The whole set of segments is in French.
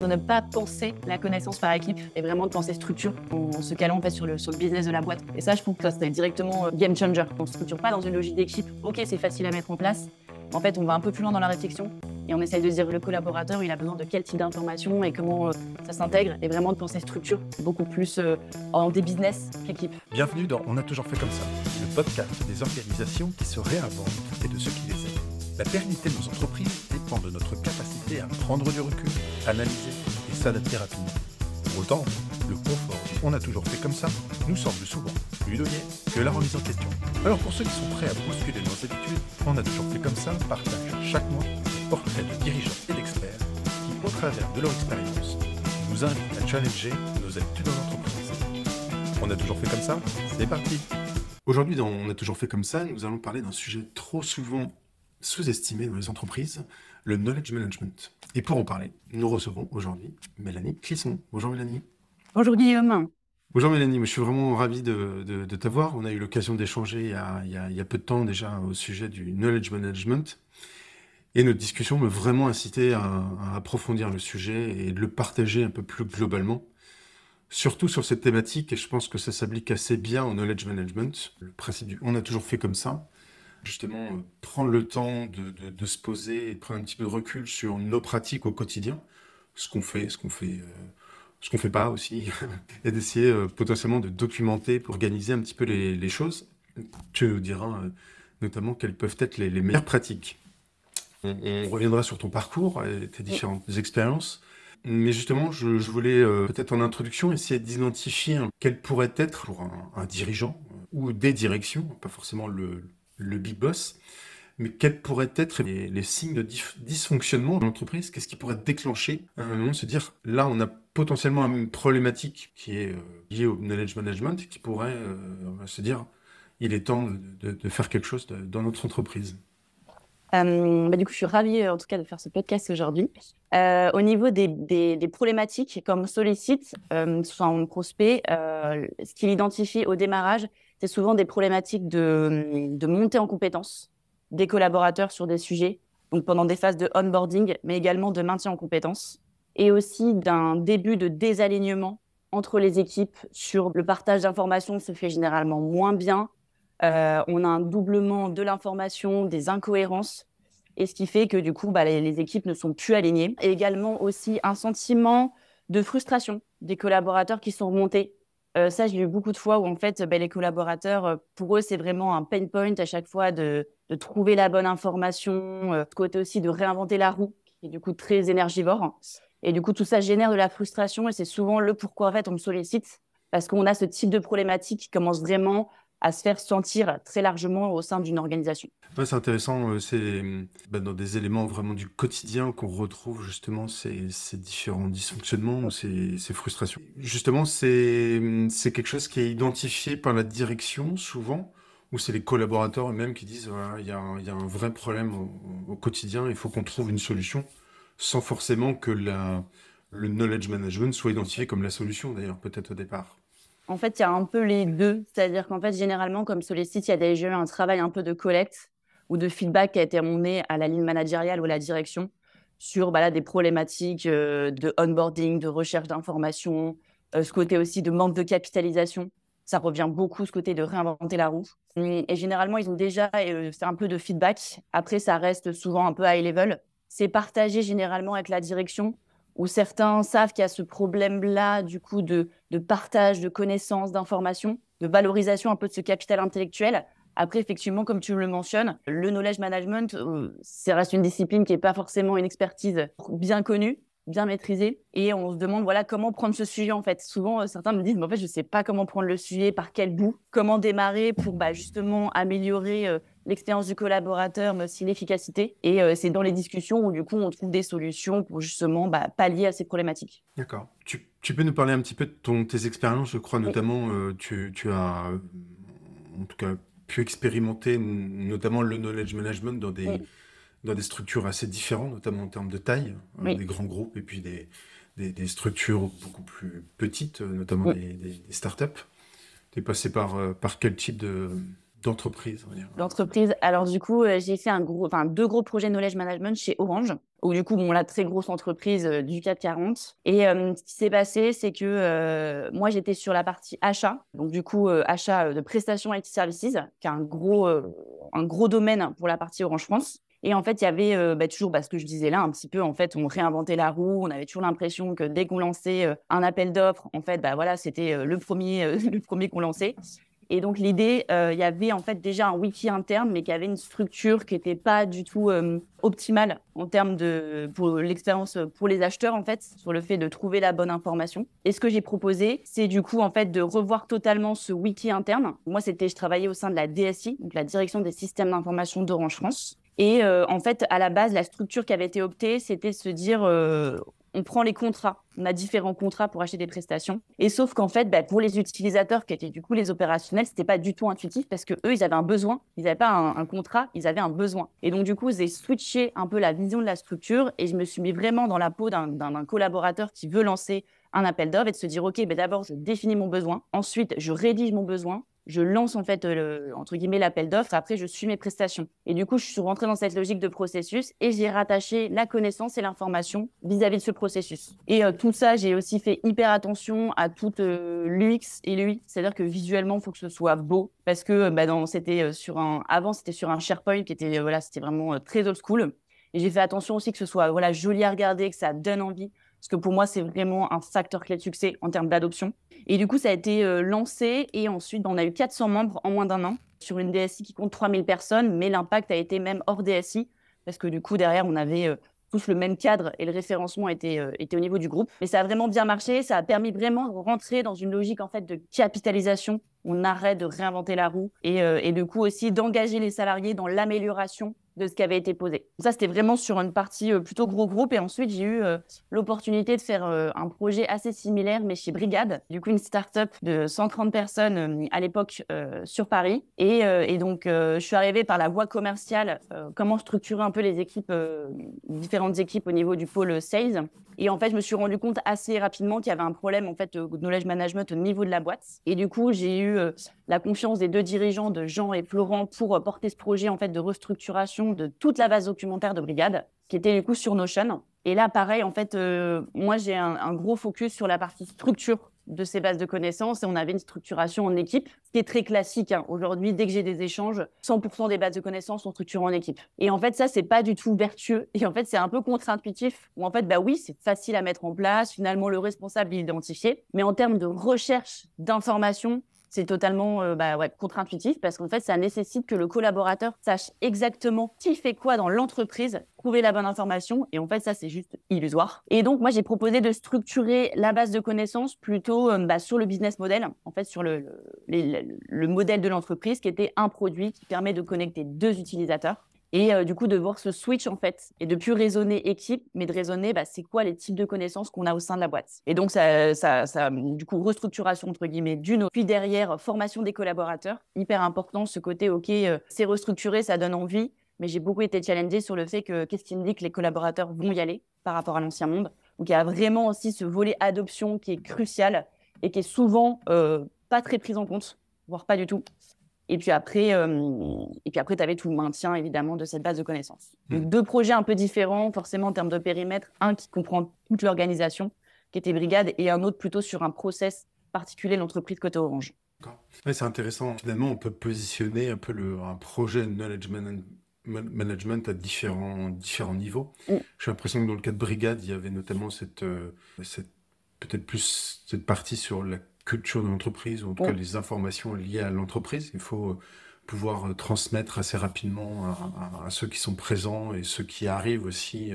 De ne pas penser la connaissance par équipe et vraiment de penser structure en se calant en fait, sur le business de la boîte. Et ça, je trouve que ça c'est directement game changer. On ne structure pas dans une logique d'équipe. Ok, c'est facile à mettre en place. En fait, on va un peu plus loin dans la réflexion et on essaye de dire le collaborateur, il a besoin de quel type d'information et comment ça s'intègre. Et vraiment de penser structure beaucoup plus en des business qu'équipe. Bienvenue dans On a toujours fait comme ça, le podcast des organisations qui se réinventent et de ceux qui les aident. La pérennité de nos entreprises dépend de notre capacité à prendre du recul, analyser et s'adapter rapidement. Pour autant, le confort du On a toujours fait comme ça nous semble souvent plus donné que la remise en question. Alors pour ceux qui sont prêts à bousculer nos habitudes, On a toujours fait comme ça partage chaque mois des portraits de dirigeants et d'experts qui, au travers de leur expérience, nous invitent à challenger nos habitudes dans l'entreprise. On a toujours fait comme ça, c'est parti. Aujourd'hui, dans On a toujours fait comme ça, nous allons parler d'un sujet trop souvent sous-estimé dans les entreprises, le knowledge management. Et pour en parler, nous recevons aujourd'hui Mélanie Clisson. Bonjour Mélanie. Bonjour Guillaume. Bonjour Mélanie, moi, je suis vraiment ravi de t'avoir. On a eu l'occasion d'échanger il y a peu de temps déjà au sujet du knowledge management. Et notre discussion m'a vraiment incité à approfondir le sujet et de le partager un peu plus globalement. Surtout sur cette thématique, et je pense que ça s'applique assez bien au knowledge management. Le principe du on a toujours fait comme ça. Justement, prendre le temps de se poser et de prendre un petit peu de recul sur nos pratiques au quotidien, ce qu'on fait pas aussi, et d'essayer potentiellement de documenter pour organiser un petit peu les choses. Tu nous diras notamment quelles peuvent être les meilleures pratiques. On reviendra sur ton parcours et tes différentes expériences. Mais justement, je voulais peut-être en introduction essayer d'identifier quel pourrait être pour un dirigeant ou des directions, pas forcément le big boss, mais quels pourraient être les signes de dysfonctionnement de l'entreprise. Qu'est-ce qui pourrait déclencher à un moment de se dire, là, on a potentiellement une problématique qui est liée au knowledge management et qui pourrait se dire, il est temps de faire quelque chose dans notre entreprise. Du coup, je suis ravie en tout cas de faire ce podcast aujourd'hui. Au niveau des problématiques comme sollicite, soit en prospect, ce qu'il identifie au démarrage, c'est souvent des problématiques de montée en compétences des collaborateurs sur des sujets, donc pendant des phases de onboarding, mais également de maintien en compétences, et aussi d'un début de désalignement entre les équipes sur le partage d'informations se fait généralement moins bien. On a un doublement de l'information, des incohérences, et ce qui fait que du coup, les équipes ne sont plus alignées. Et également aussi un sentiment de frustration des collaborateurs qui sont remontés. Ça, j'ai eu beaucoup de fois où en fait, les collaborateurs, pour eux, c'est vraiment un pain point à chaque fois de trouver la bonne information, ce côté aussi de réinventer la roue, qui est du coup très énergivore. Et du coup, tout ça génère de la frustration et c'est souvent le pourquoi en fait on me sollicite parce qu'on a ce type de problématique qui commence vraiment à se faire sentir très largement au sein d'une organisation. Ouais, c'est intéressant, c'est dans des éléments vraiment du quotidien qu'on retrouve justement ces différents dysfonctionnements ou ces frustrations. Justement, c'est quelque chose qui est identifié par la direction souvent, ou c'est les collaborateurs eux-mêmes qui disent voilà, il y a un vrai problème au quotidien, il faut qu'on trouve une solution, sans forcément que le knowledge management soit identifié comme la solution d'ailleurs, peut-être au départ. En fait, il y a un peu les deux. C'est-à-dire qu'en fait, généralement, comme sur les sites, il y a déjà eu un travail un peu de collecte ou de feedback qui a été emmené à la ligne managériale ou à la direction sur des problématiques de onboarding, de recherche d'informations, ce côté aussi de manque de capitalisation. Ça revient beaucoup, ce côté de réinventer la roue. Et généralement, ils ont déjà fait un peu de feedback. Après, ça reste souvent un peu high level. C'est partagé généralement avec la direction où certains savent qu'il y a ce problème-là, du coup, de partage de connaissances, d'informations, de valorisation un peu de ce capital intellectuel. Après, effectivement, comme tu le mentionnes, le knowledge management, ça reste une discipline qui n'est pas forcément une expertise bien connue, bien maîtrisée. Et on se demande, voilà, comment prendre ce sujet, en fait. Souvent, certains me disent, mais en fait, je ne sais pas comment prendre le sujet, par quel bout, comment démarrer pour justement améliorer l'expérience du collaborateur, mais aussi l'efficacité. Et c'est dans les discussions où, du coup, on trouve des solutions pour justement pallier à ces problématiques. D'accord. Tu peux nous parler un petit peu de tes expériences, je crois, Oui. notamment, tu as, en tout cas, pu expérimenter notamment le knowledge management Oui. dans des structures assez différentes, notamment en termes de taille, Oui. des grands groupes et puis des structures beaucoup plus petites, notamment Oui. des startups. Tu es passé par quel type d'entreprise, on va dire. L'entreprise. Alors du coup, j'ai fait deux gros projets knowledge management chez Orange, où du coup, bon, la très grosse entreprise du CAC 40. Et ce qui s'est passé, c'est que moi, j'étais sur la partie achat, donc du coup, achat de prestations IT services, qui est un gros domaine pour la partie Orange France. Et en fait, il y avait toujours ce que je disais là, un petit peu, en fait, on réinventait la roue. On avait toujours l'impression que dès qu'on lançait un appel d'offres, en fait, voilà, c'était le premier, le premier qu'on lançait. Et donc, l'idée, il y avait en fait déjà un wiki interne, mais qui avait une structure qui n'était pas du tout optimale en termes pour l'expérience pour les acheteurs, en fait, sur le fait de trouver la bonne information. Et ce que j'ai proposé, c'est du coup, en fait, de revoir totalement ce wiki interne. Moi, je travaillais au sein de la DSI, donc la Direction des systèmes d'information d'Orange France. Et en fait, à la base, la structure qui avait été optée, c'était se dire on prend les contrats. On a différents contrats pour acheter des prestations. Et sauf qu'en fait, pour les utilisateurs qui étaient du coup les opérationnels, c'était pas du tout intuitif parce que eux, ils avaient un besoin. Ils n'avaient pas un contrat, ils avaient un besoin. Et donc, du coup, j'ai switché un peu la vision de la structure et je me suis mis vraiment dans la peau d'un collaborateur qui veut lancer un appel d'offres et de se dire, OK, d'abord, je définis mon besoin. Ensuite, je rédige mon besoin. Je lance en fait entre guillemets l'appel d'offres. Après, je suis mes prestations. Et du coup, je suis rentrée dans cette logique de processus et j'ai rattaché la connaissance et l'information vis-à-vis de ce processus. Et tout ça, j'ai aussi fait hyper attention à toute l'UX et l'UI. C'est-à-dire que visuellement, il faut que ce soit beau parce que avant, c'était sur un SharePoint qui était c'était vraiment très old school. Et j'ai fait attention aussi que ce soit joli à regarder, que ça donne envie. Parce que pour moi, c'est vraiment un facteur clé de succès en termes d'adoption. Et du coup, ça a été lancé et ensuite, on a eu 400 membres en moins d'un an sur une DSI qui compte 3000 personnes, mais l'impact a été même hors DSI parce que du coup, derrière, on avait tous le même cadre et le référencement était au niveau du groupe. Mais ça a vraiment bien marché, ça a permis vraiment de rentrer dans une logique en fait de capitalisation. On arrête de réinventer la roue et du coup aussi d'engager les salariés dans l'amélioration de ce qui avait été posé. Ça, c'était vraiment sur une partie plutôt gros groupe. Et ensuite, j'ai eu l'opportunité de faire un projet assez similaire, mais chez Brigade. Du coup, une start-up de 130 personnes à l'époque sur Paris. Et donc, je suis arrivée par la voie commerciale, comment structurer un peu les équipes, différentes équipes au niveau du pôle sales. Et en fait, je me suis rendu compte assez rapidement qu'il y avait un problème en fait, de knowledge management au niveau de la boîte. Et du coup, j'ai eu la confiance des deux dirigeants, de Jean et Florent, pour porter ce projet en fait, de restructuration de toute la base documentaire de Brigade, qui était du coup sur Notion. Et là, pareil, en fait, moi, j'ai un gros focus sur la partie structure de ces bases de connaissances et on avait une structuration en équipe, ce qui est très classique. Aujourd'hui, dès que j'ai des échanges, 100% des bases de connaissances sont structurées en équipe. Et en fait, ça, c'est pas du tout vertueux. Et en fait, c'est un peu contre-intuitif où en fait, oui, c'est facile à mettre en place. Finalement, le responsable est identifié. Mais en termes de recherche d'informations, c'est totalement contre-intuitif parce qu'en fait, ça nécessite que le collaborateur sache exactement qui fait quoi dans l'entreprise, trouver la bonne information. Et en fait, ça, c'est juste illusoire. Et donc, moi, j'ai proposé de structurer la base de connaissances plutôt sur le business model, en fait, sur le modèle de l'entreprise qui était un produit qui permet de connecter deux utilisateurs. Et du coup, de voir ce switch, en fait, et de plus raisonner équipe, mais de raisonner, c'est quoi les types de connaissances qu'on a au sein de la boîte. Et donc, du coup, restructuration, entre guillemets, puis derrière, formation des collaborateurs. Hyper important, ce côté, OK, c'est restructuré, ça donne envie, mais j'ai beaucoup été challengée sur le fait que, qu'est-ce qui me dit que les collaborateurs vont y aller par rapport à l'ancien monde. Donc, il y a vraiment aussi ce volet adoption qui est crucial et qui est souvent pas très pris en compte, voire pas du tout. Et puis après, tu avais tout le maintien, évidemment, de cette base de connaissances. Donc, deux projets un peu différents, forcément, en termes de périmètre. Un qui comprend toute l'organisation, qui était Brigade, et un autre plutôt sur un process particulier de l'entreprise côté Orange. D'accord. Ouais, c'est intéressant. Finalement, on peut positionner un peu un projet de management à différents niveaux. J'ai l'impression que dans le cas de Brigade, il y avait notamment peut-être plus cette partie sur la culture de l'entreprise, ou en tout cas les informations liées à l'entreprise. Il faut pouvoir transmettre assez rapidement à ceux qui sont présents et ceux qui arrivent aussi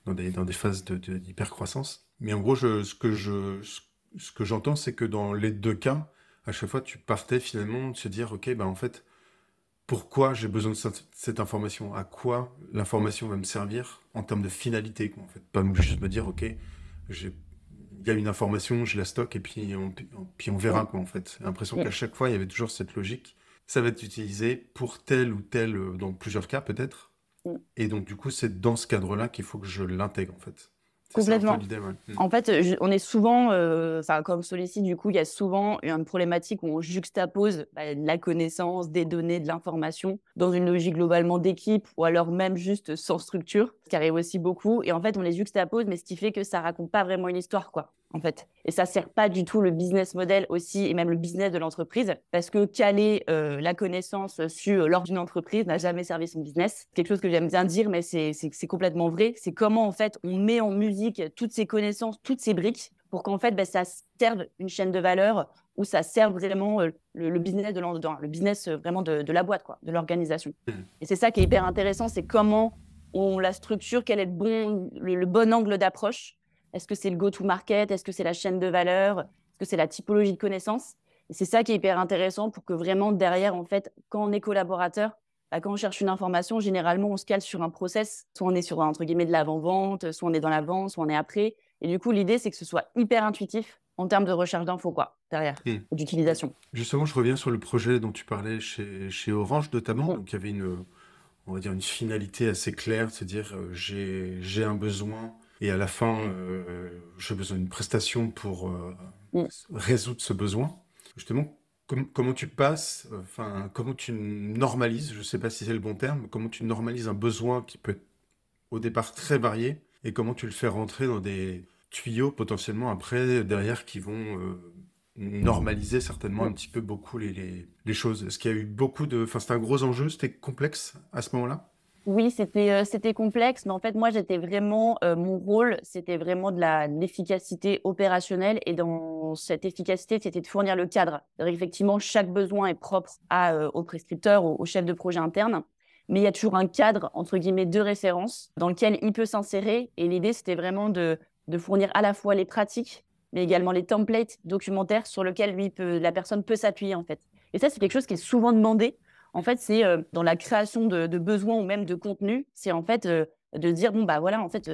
dans des phases d'hypercroissance. Mais en gros, ce que j'entends, c'est que dans les deux cas, à chaque fois, tu partais finalement de se dire, OK, en fait, pourquoi j'ai besoin de cette information? À quoi l'information va me servir en termes de finalité, quoi, en fait. Pas juste me dire, OK, il y a une information, je la stocke et puis on verra, quoi, en fait. J'ai l'impression qu'à chaque fois, il y avait toujours cette logique. Ça va être utilisé pour tel ou tel, dans plusieurs cas peut-être. Et donc, du coup, c'est dans ce cadre-là qu'il faut que je l'intègre, en fait. C'est ça un peu Complètement. l'idée, ouais. En fait, on est souvent, comme Solicit, du coup, il y a souvent une problématique où on juxtapose la connaissance, des données, de l'information dans une logique globalement d'équipe ou alors même juste sans structure, ce qui arrive aussi beaucoup. Et en fait, on les juxtapose, mais ce qui fait que ça raconte pas vraiment une histoire, quoi, en fait. Et ça sert pas du tout le business model aussi et même le business de l'entreprise parce que caler la connaissance lors d'une entreprise n'a jamais servi son business. Quelque chose que j'aime bien dire, mais c'est complètement vrai. C'est comment, en fait, on met en musique toutes ces connaissances, toutes ces briques pour qu'en fait, ça serve une chaîne de valeur ou ça serve vraiment le business le business vraiment de la boîte, quoi, de l'organisation. Mm. Et c'est ça qui est hyper intéressant, c'est comment on la structure, quel est le bon angle d'approche. Est-ce que c'est le go-to-market? Est-ce que c'est la chaîne de valeur? Est-ce que c'est la typologie de connaissances? Et c'est ça qui est hyper intéressant pour que vraiment derrière, en fait, quand on est collaborateur, quand on cherche une information, généralement, on se cale sur un process. Soit on est sur, entre guillemets, de l'avant-vente, soit on est dans la vente, soit on est après. Et du coup, l'idée, c'est que ce soit hyper intuitif en termes de recherche d'infos, quoi, derrière, Mm. d'utilisation. Justement, je reviens sur le projet dont tu parlais chez Orange notamment. Mm. Donc, il y avait on va dire une finalité assez claire, c'est dire j'ai un besoin et à la fin j'ai besoin d'une prestation pour Mm. résoudre ce besoin. Justement, comment tu passes, enfin comment tu normalises, je ne sais pas si c'est le bon terme, comment tu normalises un besoin qui peut être au départ très varié et comment tu le fais rentrer dans des tuyaux potentiellement après derrière qui vont normaliser certainement un Mm. petit peu beaucoup les choses. Est-ce qu'il y a eu beaucoup de... Enfin, c'était un gros enjeu, c'était complexe à ce moment-là? Oui, c'était complexe, mais en fait, moi, j'étais vraiment, mon rôle, c'était vraiment de l'efficacité opérationnelle. Et dans cette efficacité, c'était de fournir le cadre. Alors, effectivement, chaque besoin est propre au prescripteur, au chef de projet interne. Mais il y a toujours un cadre, entre guillemets, de référence dans lequel il peut s'insérer. Et l'idée, c'était vraiment de fournir à la fois les pratiques, mais également les templates documentaires sur lesquels la personne peut s'appuyer, en fait. Et ça, c'est quelque chose qui est souvent demandé. En fait, c'est dans la création de besoins ou même de contenu, c'est en fait de dire, bon, bah voilà, en fait,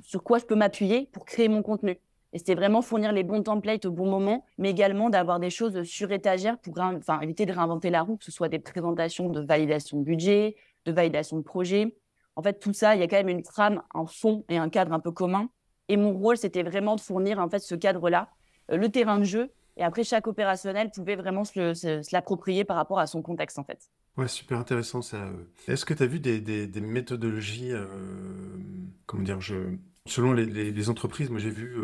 sur quoi je peux m'appuyer pour créer mon contenu. Et c'était vraiment fournir les bons templates au bon moment, mais également d'avoir des choses sur étagère pour éviter de réinventer la roue, que ce soit des présentations de validation de budget, de validation de projet. En fait, tout ça, il y a quand même une trame, un fond et un cadre un peu commun. Et mon rôle, c'était vraiment de fournir en fait ce cadre-là, le terrain de jeu. Et après, chaque opérationnel pouvait vraiment se l'approprier par rapport à son contexte, en fait. Ouais, super intéressant ça. Est-ce que tu as vu des méthodologies, comment dire, selon les entreprises, moi j'ai vu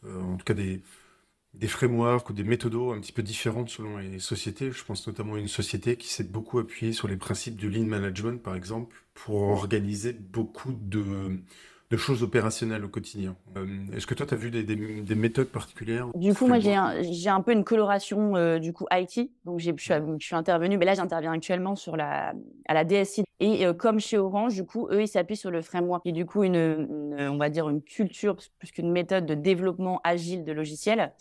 en tout cas des frameworks ou des méthodos un petit peu différentes selon les sociétés. Je pense notamment à une société qui s'est beaucoup appuyée sur les principes du lean management, par exemple, pour organiser beaucoup de choses opérationnelles au quotidien. Est-ce que toi, tu as vu des méthodes particulières, Du coup, moi, frameworks? j'ai un peu une coloration du coup IT. Donc, je suis intervenue, mais là, j'interviens actuellement à la DSI. Et comme chez Orange, du coup, eux, ils s'appuient sur le framework. Et du coup, on va dire une culture plus qu'une méthode de développement agile de logiciels.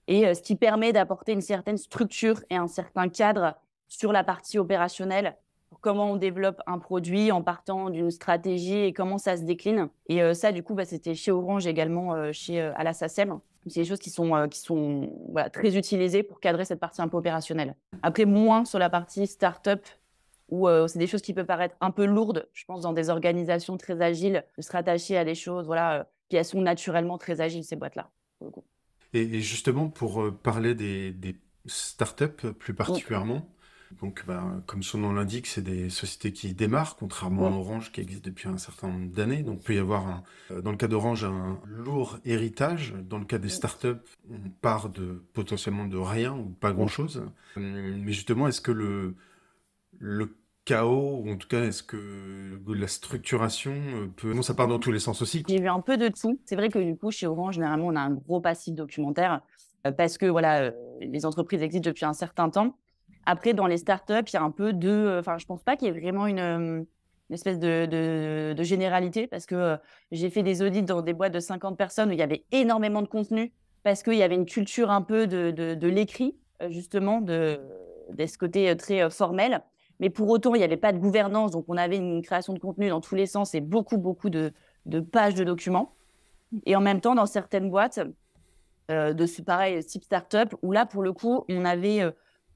Et ce qui permet d'apporter une certaine structure et un certain cadre sur la partie opérationnelle, pour comment on développe un produit en partant d'une stratégie et comment ça se décline. Et ça, du coup, c'était chez Orange également, à la SACEM. C'est des choses qui sont voilà, très utilisées pour cadrer cette partie un peu opérationnelle. Après, moins sur la partie start-up, où c'est des choses qui peuvent paraître un peu lourdes, je pense, dans des organisations très agiles, de se rattacher à des choses, voilà, puis elles sont naturellement très agiles, ces boîtes-là, pour le coup. Et justement, pour parler des startups plus Mm, particulièrement, donc comme son nom l'indique, c'est des sociétés qui démarrent, contrairement à mm, Orange qui existe depuis un certain nombre d'années. Donc il peut y avoir, dans le cas d'Orange, un lourd héritage. Dans le cas des mm, startups, on part potentiellement de rien ou pas mm. grand-chose. Mais justement, est-ce que le chaos, ou en tout cas, est-ce que la structuration peut... Bon, ça part dans tous les sens aussi. J'ai vu un peu de tout. C'est vrai que du coup, chez Orange, généralement, on a un gros passif documentaire parce que voilà, les entreprises existent depuis un certain temps. Après, dans les startups, il y a un peu enfin, je pense pas qu'il y ait vraiment une espèce de généralité parce que j'ai fait des audits dans des boîtes de 50 personnes où il y avait énormément de contenu parce qu'il y avait une culture un peu de l'écrit, justement, de ce côté très formel. Mais pour autant, il n'y avait pas de gouvernance, donc on avait une création de contenu dans tous les sens et beaucoup, beaucoup de pages de documents. Et en même temps, dans certaines boîtes, pareil, type startup, où là, pour le coup, on avait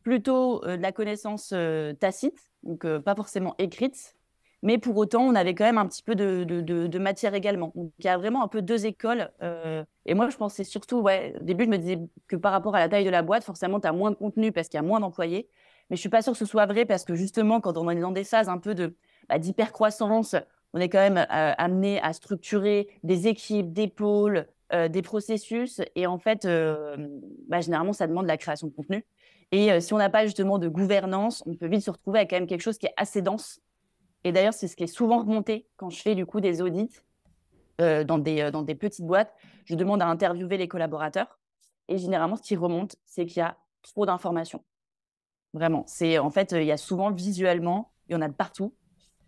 plutôt de la connaissance tacite, donc pas forcément écrite, Mais pour autant, on avait quand même un petit peu de matière également. Donc, il y a vraiment un peu deux écoles. Et moi, je pensais surtout, ouais, au début, je me disais que par rapport à la taille de la boîte, forcément, tu as moins de contenu parce qu'il y a moins d'employés. Mais je suis pas sûre que ce soit vrai parce que justement, quand on est dans des phases un peu d'hypercroissance, on est quand même amené à structurer des équipes, des pôles, des processus. Et en fait, généralement, ça demande de la création de contenu. Et si on n'a pas justement de gouvernance, on peut vite se retrouver avec quand même quelque chose qui est assez dense. Et d'ailleurs, c'est ce qui est souvent remonté quand je fais du coup des audits dans des petites boîtes. Je demande à interviewer les collaborateurs. Et généralement, ce qui remonte, c'est qu'il y a trop d'informations. Vraiment. C'est, en fait, il y a souvent visuellement, il y en a de partout.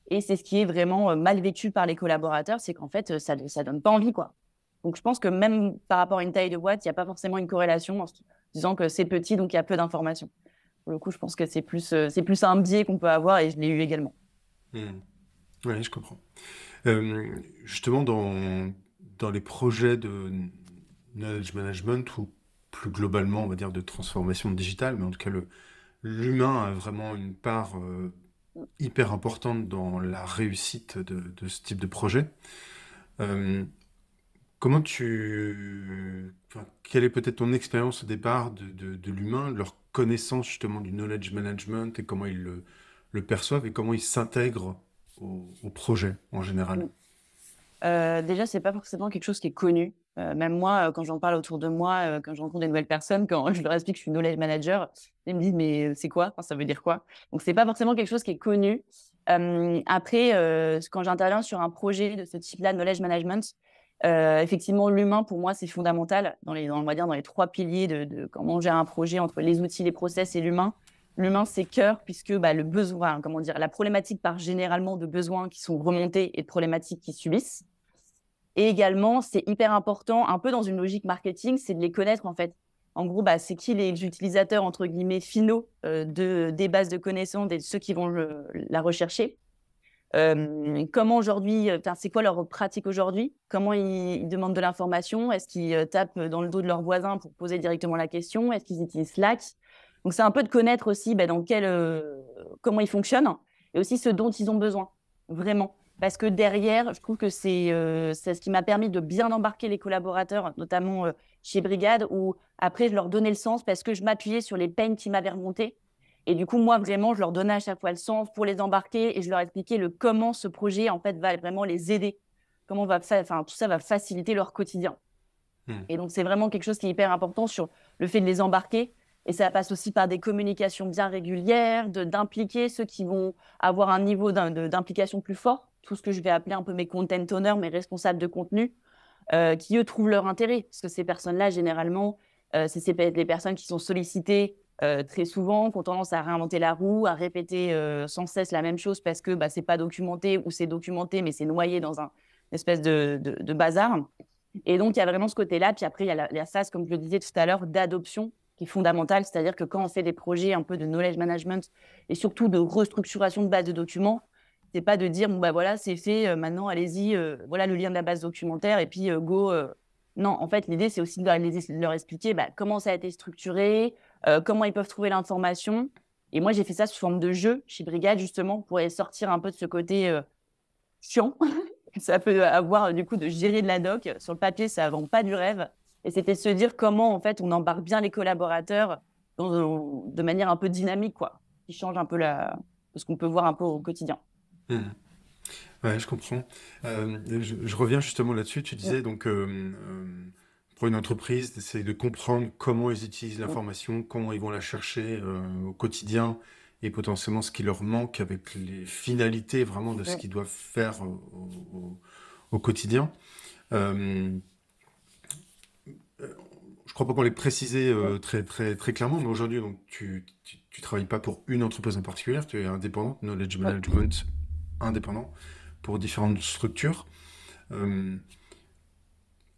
Et c'est ce qui est vraiment mal vécu par les collaborateurs, c'est qu'en fait, ça donne pas envie, quoi. Donc, je pense que même par rapport à une taille de boîte, il n'y a pas forcément une corrélation en se disant que c'est petit, donc il y a peu d'informations. Pour le coup, je pense que c'est plus un biais qu'on peut avoir et je l'ai eu également. Oui, je comprends. Justement, dans les projets de knowledge management ou plus globalement, on va dire, de transformation digitale, mais en tout cas, l'humain a vraiment une part hyper importante dans la réussite de ce type de projet. Euh, enfin, quelle est peut-être ton expérience au départ de l'humain, leur connaissance justement du knowledge management et comment ils le perçoivent et comment ils s'intègrent au projet en général? Déjà, c'est pas forcément quelque chose qui est connu. Même moi, quand j'en parle autour de moi, quand je rencontre des nouvelles personnes, quand je leur explique que je suis knowledge manager, ils me disent mais c'est quoi? Enfin, ça veut dire quoi? Donc c'est pas forcément quelque chose qui est connu. Après, quand j'interviens sur un projet de ce type-là, knowledge management, effectivement, l'humain pour moi c'est fondamental on va dire dans les trois piliers de comment on gère un projet entre les outils, les process et l'humain. L'humain, c'est cœur, puisque le besoin, comment dire, la problématique part généralement de besoins qui sont remontés et de problématiques qui subissent. Et également, c'est hyper important, un peu dans une logique marketing, c'est de les connaître en fait. En gros, c'est qui les utilisateurs entre guillemets finaux des bases de connaissances, ceux qui vont la rechercher. Comment aujourd'hui, c'est quoi leur pratique aujourd'hui? Comment ils demandent de l'information? Est-ce qu'ils tapent dans le dos de leurs voisins pour poser directement la question? Est-ce qu'ils utilisent Slack? Donc c'est un peu de connaître aussi comment ils fonctionnent et aussi ce dont ils ont besoin, vraiment. Parce que derrière, je trouve que c'est ce qui m'a permis de bien embarquer les collaborateurs, notamment chez Brigade, où après, je leur donnais le sens parce que je m'appuyais sur les peines qui m'avaient remonté. Et du coup, moi, vraiment, je leur donnais à chaque fois le sens pour les embarquer et je leur expliquais comment ce projet, en fait, va vraiment les aider. Tout ça va faciliter leur quotidien. Hmm. Et donc, c'est vraiment quelque chose qui est hyper important sur le fait de les embarquer. Et ça passe aussi par des communications bien régulières, d'impliquer ceux qui vont avoir un niveau d'implication plus fort, tout ce que je vais appeler un peu mes content owners, mes responsables de contenu, qui, eux, trouvent leur intérêt. Parce que ces personnes-là, généralement, c'est les personnes qui sont sollicitées très souvent, qui ont tendance à réinventer la roue, à répéter sans cesse la même chose parce que c'est pas documenté ou c'est documenté, mais c'est noyé dans une espèce de bazar. Et donc, il y a vraiment ce côté-là. Puis après, il y a ça, comme je le disais tout à l'heure, d'adoption qui est fondamental. C'est-à-dire que quand on fait des projets un peu de knowledge management et surtout de restructuration de base de documents, c'est pas de dire, voilà, c'est fait, maintenant, allez-y, voilà le lien de la base documentaire et puis go. Non, en fait, l'idée, c'est aussi de leur expliquer comment ça a été structuré, comment ils peuvent trouver l'information. Et moi, j'ai fait ça sous forme de jeu chez Brigade, justement, pour sortir un peu de ce côté chiant ça peut avoir du coup de gérer de la doc. Sur le papier, ça ne vend pas du rêve. Et c'était se dire comment en fait on embarque bien les collaborateurs de manière un peu dynamique, quoi, qui change un peu ce qu'on peut voir un peu au quotidien. Hmm. Ouais, je comprends. Je reviens justement là-dessus. Tu Mm, disais donc pour une entreprise d'essayer de comprendre comment ils utilisent mm, l'information, comment ils vont la chercher au quotidien et potentiellement ce qui leur manque avec les finalités vraiment de ce mm. qu'ils doivent faire au quotidien. Euh, je crois pas qu'on l'ait précisé très, très, très clairement, mais aujourd'hui, donc, tu travailles pas pour une entreprise en particulier, tu es indépendant, knowledge Ouais. management indépendant pour différentes structures. Euh,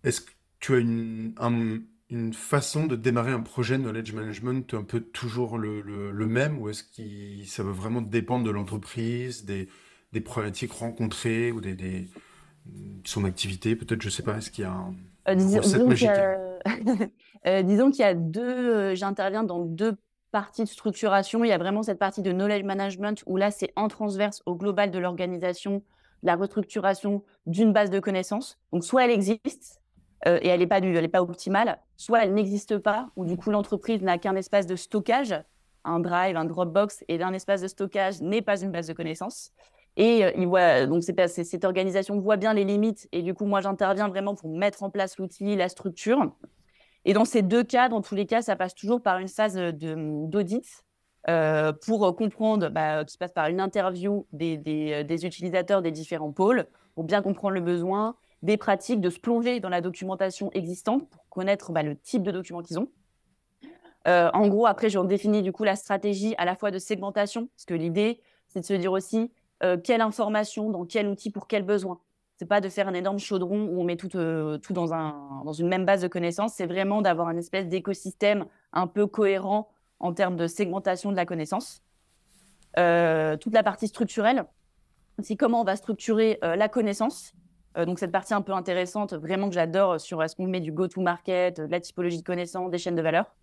Est-ce que tu as une façon de démarrer un projet de knowledge management un peu toujours le même, ou est-ce que ça va vraiment dépendre de l'entreprise, des problématiques rencontrées ou son activité, peut-être, je sais pas, est-ce qu'il y a une recette Disons qu'il y magique? a, disons qu'il y a j'interviens dans deux partie de structuration, il y a vraiment cette partie de knowledge management où là, c'est en transverse au global de l'organisation, la restructuration d'une base de connaissances. Donc, soit elle existe et elle n'est pas optimale, soit elle n'existe pas, où du coup, l'entreprise n'a qu'un espace de stockage, un Drive, un Dropbox, et d'un espace de stockage n'est pas une base de connaissances. Et donc cette organisation voit bien les limites, et du coup, moi, j'interviens vraiment pour mettre en place l'outil, la structure. Et dans ces deux cas, dans tous les cas, ça passe toujours par une phase d'audit pour comprendre, qui se passe par une interview des utilisateurs des différents pôles, pour bien comprendre le besoin, des pratiques, de se plonger dans la documentation existante pour connaître le type de document qu'ils ont. En gros, après, je définis du coup la stratégie à la fois de segmentation, parce que l'idée, c'est de se dire aussi quelle information, dans quel outil, pour quel besoin. C'est pas de faire un énorme chaudron où on met tout dans une même base de connaissances. C'est vraiment d'avoir une espèce d'écosystème un peu cohérent en termes de segmentation de la connaissance. Toute la partie structurelle, c'est comment on va structurer la connaissance. Donc, cette partie un peu intéressante, vraiment que j'adore, sur est-ce qu'on met du go-to-market, de la typologie de connaissances, des chaînes de valeur.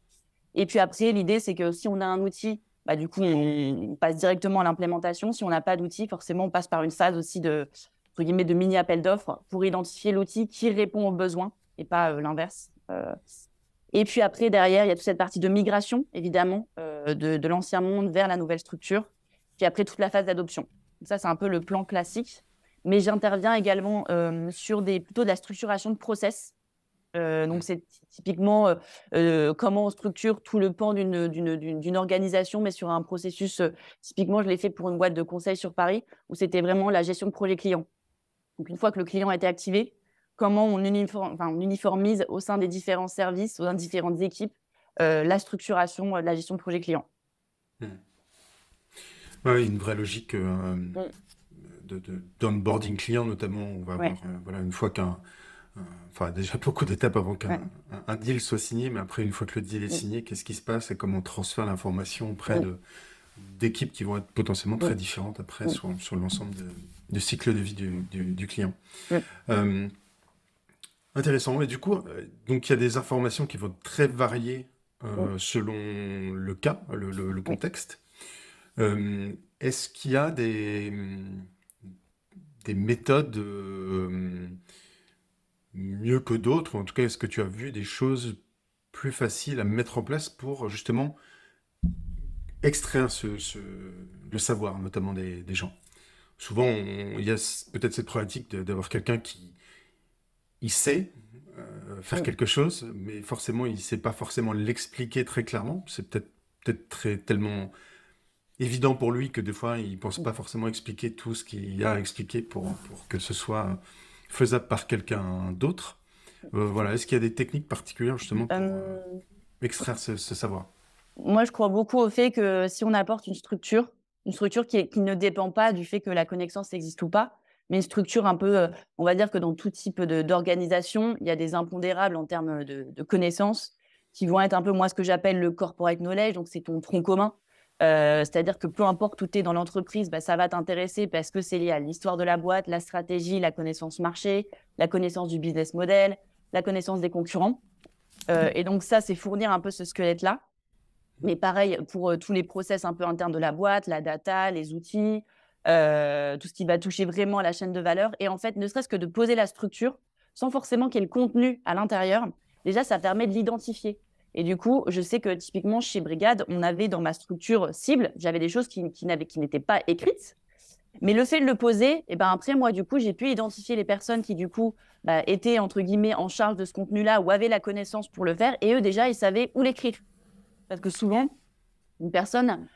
Et puis après, l'idée, c'est que si on a un outil, du coup, on passe directement à l'implémentation. Si on n'a pas d'outil, forcément, on passe par une phase aussi de mini-appel d'offres pour identifier l'outil qui répond aux besoins et pas l'inverse. Et puis après, derrière, il y a toute cette partie de migration, évidemment, de l'ancien monde vers la nouvelle structure. Puis après, toute la phase d'adoption. Donc ça, c'est un peu le plan classique. Mais j'interviens également sur plutôt de la structuration de process. Donc, c'est typiquement comment on structure tout le pan d'une organisation, mais sur un processus. Typiquement, je l'ai fait pour une boîte de conseil sur Paris, où c'était vraiment la gestion de projet client. Donc, une fois que le client a été activé, comment on uniformise au sein des différents services, au sein des différentes équipes, la structuration de la gestion de projet client. Oui, une vraie logique d'onboarding client, notamment. On va avoir, une fois déjà beaucoup d'étapes avant qu'un deal soit signé, mais après, une fois que le deal est signé, qu'est-ce qui se passe et comment on transfère l'information auprès d'équipes qui vont être potentiellement très différentes après sur l'ensemble du cycle de vie du client. Intéressant. Et du coup, donc il y a des informations qui vont être très variées selon le cas, le contexte. Est-ce qu'il y a des méthodes mieux que d'autres, ou en tout cas, est-ce que tu as vu des choses plus faciles à mettre en place pour justement extraire le savoir, notamment des gens? Souvent, il y a peut-être cette problématique d'avoir quelqu'un qui sait faire quelque chose, mais forcément, il ne sait pas forcément l'expliquer très clairement. C'est peut-être tellement évident pour lui que des fois, il ne pense pas forcément expliquer tout ce qu'il y a à expliquer pour que ce soit faisable par quelqu'un d'autre. Est-ce qu'il y a des techniques particulières justement pour extraire ce savoir? Moi, je crois beaucoup au fait que si on apporte une structure qui ne dépend pas du fait que la connaissance existe ou pas, mais une structure un peu, on va dire que dans tout type d'organisation, il y a des impondérables en termes de connaissances qui vont être un peu, moi, ce que j'appelle le corporate knowledge, donc c'est ton tronc commun. C'est-à-dire que peu importe où tu es dans l'entreprise, ça va t'intéresser parce que c'est lié à l'histoire de la boîte, la stratégie, la connaissance marché, la connaissance du business model, la connaissance des concurrents. Et donc ça, c'est fournir un peu ce squelette-là. Mais pareil, pour tous les process un peu internes de la boîte, la data, les outils, tout ce qui va toucher vraiment à la chaîne de valeur. Et en fait, ne serait-ce que de poser la structure, sans forcément qu'il y ait le contenu à l'intérieur, déjà, ça permet de l'identifier. Et du coup, je sais que typiquement, chez Brigade, on avait dans ma structure cible, j'avais des choses qui n'étaient pas écrites. Mais le fait de le poser, après, moi, du coup, j'ai pu identifier les personnes qui, du coup, étaient, entre guillemets, en charge de ce contenu-là ou avaient la connaissance pour le faire. Et eux, déjà, ils savaient où l'écrire. Parce que souvent, une personne,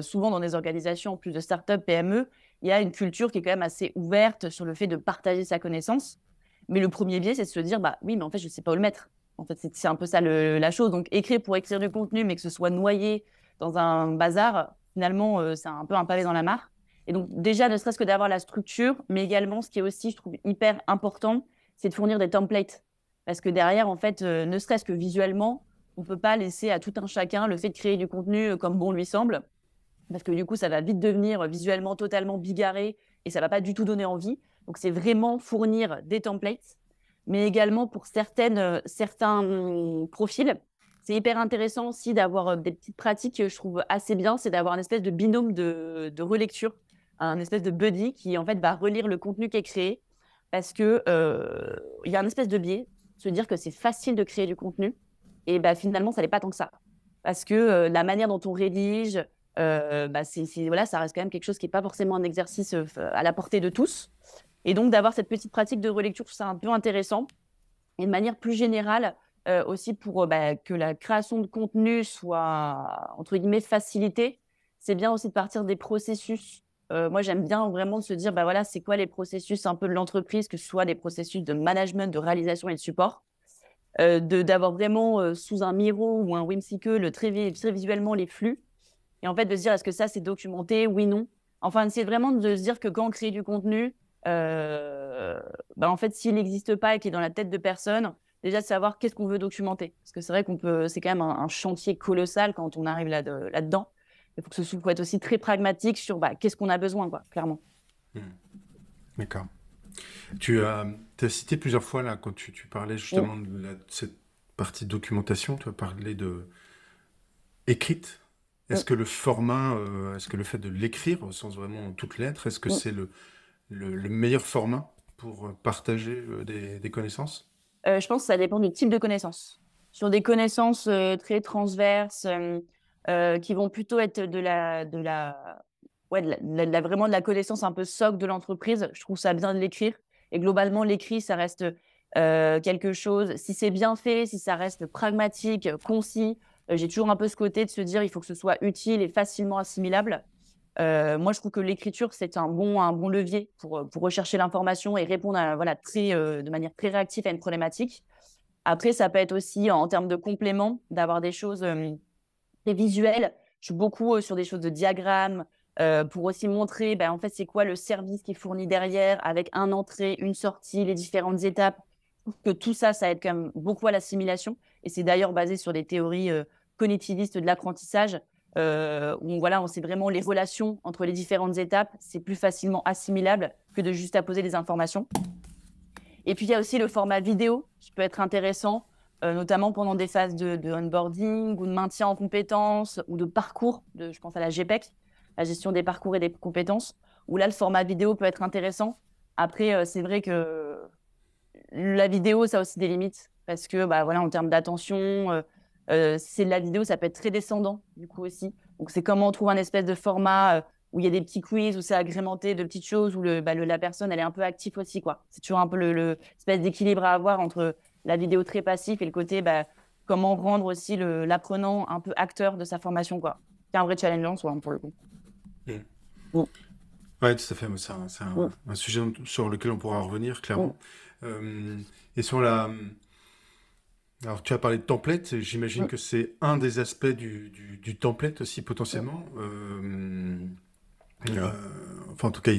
souvent dans des organisations, en plus de start-up, PME, il y a une culture qui est quand même assez ouverte sur le fait de partager sa connaissance. Mais le premier biais, c'est de se dire, oui, mais en fait, je ne sais pas où le mettre. En fait, c'est un peu ça la chose. Donc, écrire pour écrire du contenu, mais que ce soit noyé dans un bazar, finalement, c'est un peu un pavé dans la mare. Et donc, déjà, ne serait-ce que d'avoir la structure, mais également, ce qui est aussi, je trouve, hyper important, c'est de fournir des templates. Parce que derrière, en fait, ne serait-ce que visuellement, on ne peut pas laisser à tout un chacun le fait de créer du contenu comme bon lui semble. Parce que du coup, ça va vite devenir visuellement totalement bigarré et ça ne va pas du tout donner envie. Donc, c'est vraiment fournir des templates. Mais également pour certains profils, c'est hyper intéressant aussi d'avoir des petites pratiques que je trouve assez bien, c'est d'avoir une espèce de binôme de relecture, un espèce de buddy qui en fait va relire le contenu qui est créé parce que il y a un espèce de biais, se dire que c'est facile de créer du contenu et bah, finalement ça n'est pas tant que ça parce que la manière dont on rédige, bah, voilà, ça reste quand même quelque chose qui n'est pas forcément un exercice à la portée de tous. Et donc d'avoir cette petite pratique de relecture, je trouve ça un peu intéressant. Et de manière plus générale, aussi pour bah, que la création de contenu soit, entre guillemets, facilitée, c'est bien aussi de partir des processus. Moi, j'aime bien vraiment se dire, bah, voilà, c'est quoi les processus un peu de l'entreprise, que ce soit des processus de management, de réalisation et de support. D'avoir vraiment sous un Miro ou un Whimsical très visuellement les flux. Et en fait, de se dire, est-ce que ça, c'est documenté? Oui, non. Enfin, c'est vraiment de se dire que quand on crée du contenu, bah, en fait, s'il n'existe pas et qu'il est dans la tête de personne, déjà de savoir qu'est-ce qu'on veut documenter. Parce que c'est vrai c'est quand même un chantier colossal quand on arrive là-dedans. Il faut que ce soit être aussi très pragmatique sur bah, qu'est-ce qu'on a besoin, quoi, clairement. D'accord. Tu as cité plusieurs fois, là, quand tu parlais justement de cette partie de documentation, tu as parlé de écrite. Est-ce que le format, est-ce que le fait de l'écrire au sens vraiment en toutes lettres, est-ce que c'est le meilleur format pour partager des connaissances? Je pense que ça dépend du type de connaissances. Sur des connaissances très transverses, qui vont plutôt être vraiment de la connaissance un peu socle de l'entreprise, je trouve ça bien de l'écrire. Et globalement, l'écrit, ça reste quelque chose, si c'est bien fait, si ça reste pragmatique, concis, j'ai toujours un peu ce côté de se dire il faut que ce soit utile et facilement assimilable. Moi, je trouve que l'écriture, c'est un bon levier pour rechercher l'information et répondre de manière très réactive à une problématique. Après, ça peut être aussi, en termes de complément, d'avoir des choses très visuelles. Je suis beaucoup sur des choses de diagrammes pour aussi montrer, en fait, c'est quoi le service qui est fourni derrière avec un entrée, une sortie, les différentes étapes. Je trouve que tout ça, ça aide quand même beaucoup à l'assimilation. Et c'est d'ailleurs basé sur des théories cognitivistes de l'apprentissage où on sait vraiment les relations entre les différentes étapes. C'est plus facilement assimilable que de juste apposer des informations. Et puis, il y a aussi le format vidéo qui peut être intéressant, notamment pendant des phases de onboarding ou de maintien en compétences ou de parcours. Je pense à la GPEC, la gestion des parcours et des compétences, où là, le format vidéo peut être intéressant. Après, c'est vrai que la vidéo, ça a aussi des limites parce que, en termes d'attention, si c'est de la vidéo, ça peut être très descendant, du coup aussi. Donc, c'est comment on trouve un espèce de format où il y a des petits quiz, où c'est agrémenté de petites choses, où la personne, elle est un peu active aussi, quoi. C'est toujours un peu l'espèce d'équilibre à avoir entre la vidéo très passif et le côté, comment rendre aussi l'apprenant un peu acteur de sa formation, quoi. C'est un vrai challenge en soi, pour le coup. Oui, tout à fait. C'est un sujet sur lequel on pourra revenir, clairement. Et sur alors, tu as parlé de template, j'imagine que c'est un des aspects du template aussi, potentiellement. Enfin, en tout cas,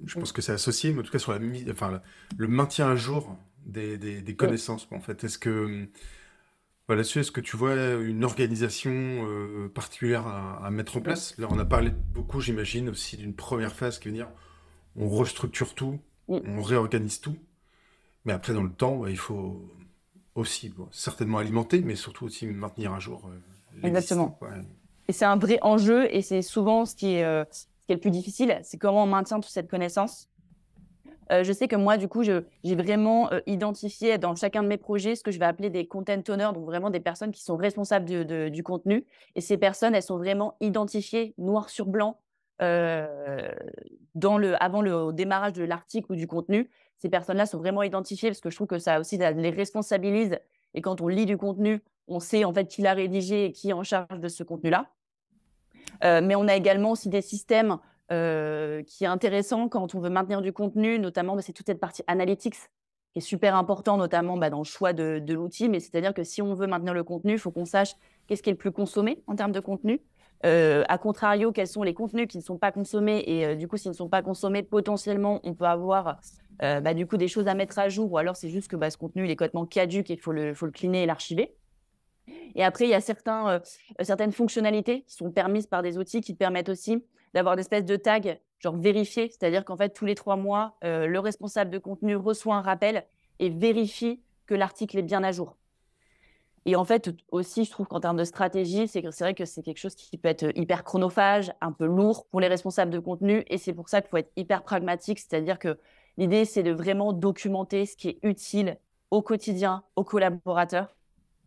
je pense que c'est associé, mais en tout cas, sur le maintien à jour des connaissances, en fait. Là-dessus, est-ce que tu vois une organisation particulière à mettre en place? Là, on a parlé beaucoup, j'imagine, aussi d'une première phase qui veut dire on restructure tout, on réorganise tout, mais après, dans le temps, il faut aussi certainement alimenter, mais surtout aussi maintenir à jour l'existant. Exactement. Et c'est un vrai enjeu, et c'est souvent ce qui est le plus difficile, c'est comment on maintient toute cette connaissance. Je sais que moi, du coup, j'ai vraiment identifié dans chacun de mes projets ce que je vais appeler des content owners, donc vraiment des personnes qui sont responsables du contenu. Et ces personnes, elles sont vraiment identifiées noir sur blanc avant le démarrage de l'article ou du contenu. Ces personnes-là sont vraiment identifiées parce que je trouve que ça aussi les responsabilise. Et quand on lit du contenu, on sait en fait qui l'a rédigé et qui est en charge de ce contenu-là. Mais on a également aussi des systèmes qui est intéressant quand on veut maintenir du contenu, notamment c'est toute cette partie analytics qui est super important, notamment dans le choix de l'outil. Mais c'est-à-dire que si on veut maintenir le contenu, il faut qu'on sache qu'est-ce qui est le plus consommé en termes de contenu. A contrario, quels sont les contenus qui ne sont pas consommés et du coup, s'ils ne sont pas consommés, potentiellement, on peut avoir du coup des choses à mettre à jour ou alors c'est juste que ce contenu il est complètement caduc et il faut le cleaner et l'archiver. Et après, il y a certaines fonctionnalités qui sont permises par des outils qui te permettent aussi d'avoir des espèces de tags, genre vérifier, c'est-à-dire qu'en fait, tous les 3 mois, le responsable de contenu reçoit un rappel et vérifie que l'article est bien à jour. Et en fait, aussi, je trouve qu'en termes de stratégie, c'est vrai que c'est quelque chose qui peut être hyper chronophage, un peu lourd pour les responsables de contenu. Et c'est pour ça qu'il faut être hyper pragmatique. C'est-à-dire que l'idée, c'est de vraiment documenter ce qui est utile au quotidien, aux collaborateurs.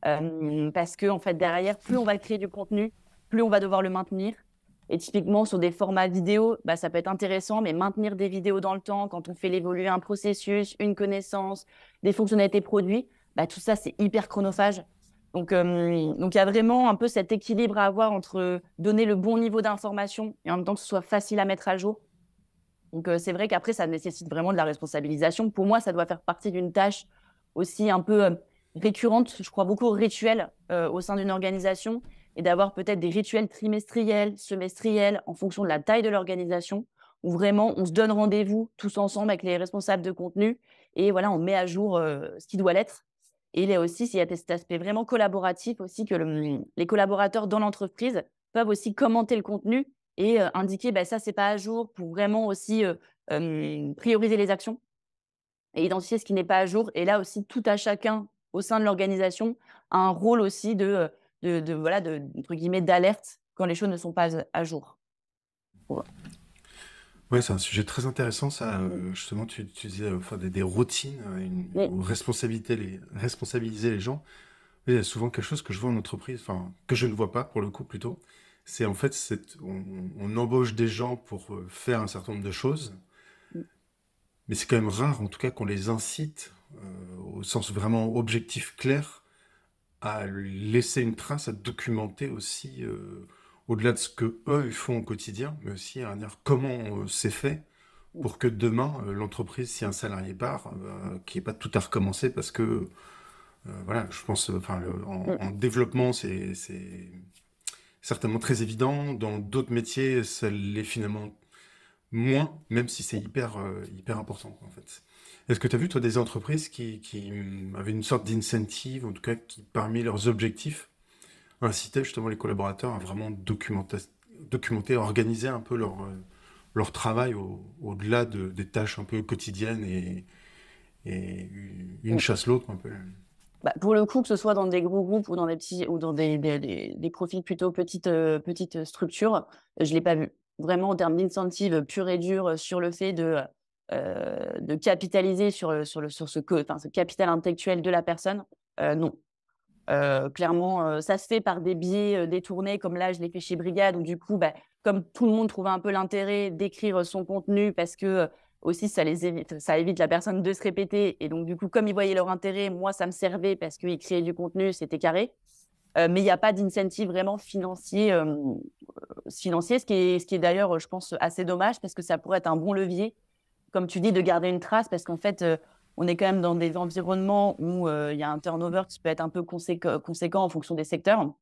Parce que, en fait, derrière, plus on va créer du contenu, plus on va devoir le maintenir. Et typiquement, sur des formats vidéo, bah, ça peut être intéressant, mais maintenir des vidéos dans le temps, quand on fait évoluer un processus, une connaissance, des fonctionnalités produits, bah, tout ça, c'est hyper chronophage. Donc, il y a vraiment un peu cet équilibre à avoir entre donner le bon niveau d'information et en même temps que ce soit facile à mettre à jour. Donc, c'est vrai qu'après, ça nécessite vraiment de la responsabilisation. Pour moi, ça doit faire partie d'une tâche aussi un peu récurrente. Je crois beaucoup aux rituels au sein d'une organisation et d'avoir peut-être des rituels trimestriels, semestriels, en fonction de la taille de l'organisation, où vraiment on se donne rendez-vous tous ensemble avec les responsables de contenu et voilà, on met à jour ce qui doit l'être. Et il y a aussi, il y a cet aspect vraiment collaboratif aussi que les collaborateurs dans l'entreprise peuvent aussi commenter le contenu et indiquer bah, ça, c'est pas à jour pour vraiment aussi prioriser les actions et identifier ce qui n'est pas à jour. Et là aussi, tout à chacun au sein de l'organisation a un rôle aussi voilà, entre guillemets, d'alerte quand les choses ne sont pas à jour. Voilà. Ouais, c'est un sujet très intéressant, ça. Justement, tu disais enfin, des routines, ou responsabiliser les gens. Oui, il y a souvent quelque chose que je vois en entreprise, enfin, que je ne vois pas pour le coup plutôt. C'est en fait, on embauche des gens pour faire un certain nombre de choses, mais c'est quand même rare, en tout cas, qu'on les incite, au sens vraiment objectif clair, à laisser une trace, à documenter aussi, au-delà de ce que eux ils font au quotidien, mais aussi à dire comment c'est fait pour que demain, l'entreprise, si un salarié part, qu'il n'y ait pas tout à recommencer parce que, voilà, je pense, enfin, en développement, c'est certainement très évident. Dans d'autres métiers, ça l'est finalement moins, même si c'est hyper important, en fait. Est-ce que tu as vu, toi, des entreprises qui avaient une sorte d'incentive, en tout cas, qui, parmi leurs objectifs, incitaient justement les collaborateurs à vraiment documenter, organiser un peu leur travail au-delà des tâches un peu quotidiennes et une chasse l'autre, un peu. Bah, pour le coup, que ce soit dans des gros groupes ou dans des petits ou dans des profils plutôt petites structures, je l'ai pas vu. Vraiment en termes d'incentive pur et dur sur le fait de capitaliser ce capital intellectuel de la personne, non. Clairement, ça se fait par des biais détournés, comme là, je l'ai fait chez Brigade, où du coup, bah, comme tout le monde trouvait un peu l'intérêt d'écrire son contenu, parce que aussi, ça évite la personne de se répéter. Et donc, du coup, comme ils voyaient leur intérêt, moi, ça me servait parce qu'ils créaient du contenu, c'était carré. Mais il n'y a pas d'incentive vraiment financier, ce qui est d'ailleurs, je pense, assez dommage, parce que ça pourrait être un bon levier comme tu dis, de garder une trace parce qu'en fait, on est quand même dans des environnements où il y a un turnover qui peut être un peu conséquent en fonction des secteurs.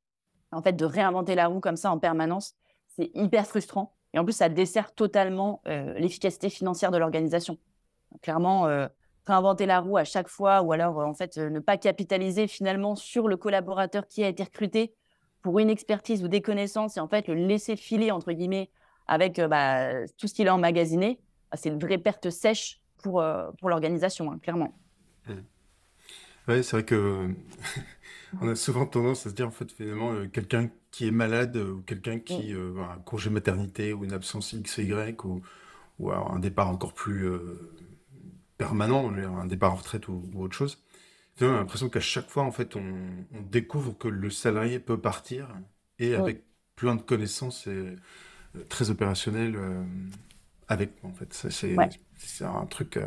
En fait, de réinventer la roue comme ça en permanence, c'est hyper frustrant. Et en plus, ça dessert totalement l'efficacité financière de l'organisation. Clairement, réinventer la roue à chaque fois ou alors, en fait, ne pas capitaliser finalement sur le collaborateur qui a été recruté pour une expertise ou des connaissances et en fait, le laisser filer, entre guillemets, avec bah, tout ce qu'il a emmagasiné, c'est une vraie perte sèche pour l'organisation, hein, clairement. Mm. Ouais, c'est vrai que on a souvent tendance à se dire, en fait, finalement, quelqu'un qui est malade ou quelqu'un Mm. qui a un congé maternité ou une absence X ou Y ou alors un départ encore plus permanent, un départ en retraite ou autre chose. Finalement, on a l'impression qu'à chaque fois, en fait, on découvre que le salarié peut partir et Mm. avec plein de connaissances et très opérationnelles avec, en fait. Ouais. C'est un truc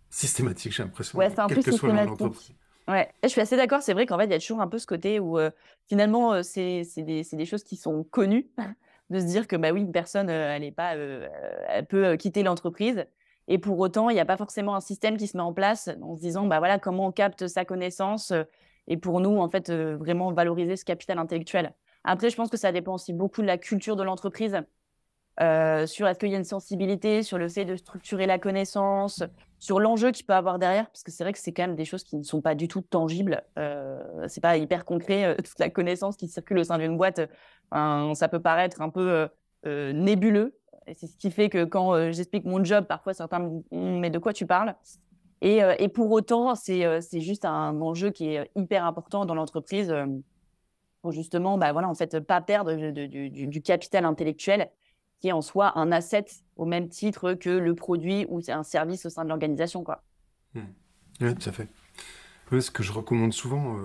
systématique, j'ai l'impression, Ouais, c'est un quelle peu que soit l'entreprise. systématique. Ouais, et je suis assez d'accord. C'est vrai qu'en fait, il y a toujours un peu ce côté où finalement, c'est des choses qui sont connues, de se dire que bah oui, une personne, elle est pas, elle peut quitter l'entreprise. Et pour autant, il n'y a pas forcément un système qui se met en place en se disant, bah voilà, comment on capte sa connaissance et pour nous, en fait, vraiment valoriser ce capital intellectuel. Après, je pense que ça dépend aussi beaucoup de la culture de l'entreprise. Sur est-ce qu'il y a une sensibilité sur le fait de structurer la connaissance, sur l'enjeu qu'il peut avoir derrière, parce que c'est vrai que c'est quand même des choses qui ne sont pas du tout tangibles. C'est pas hyper concret, toute la connaissance qui circule au sein d'une boîte, ça peut paraître un peu nébuleux. Et c'est ce qui fait que quand j'explique mon job, parfois certains me disent mais de quoi tu parles? Et pour autant, c'est juste un enjeu qui est hyper important dans l'entreprise pour justement, bah, voilà, en fait, pas perdre du capital intellectuel qui est en soi un asset au même titre que le produit ou c'est un service au sein de l'organisation, quoi. Hmm. Oui, tout à fait. Ouais, ce que je recommande souvent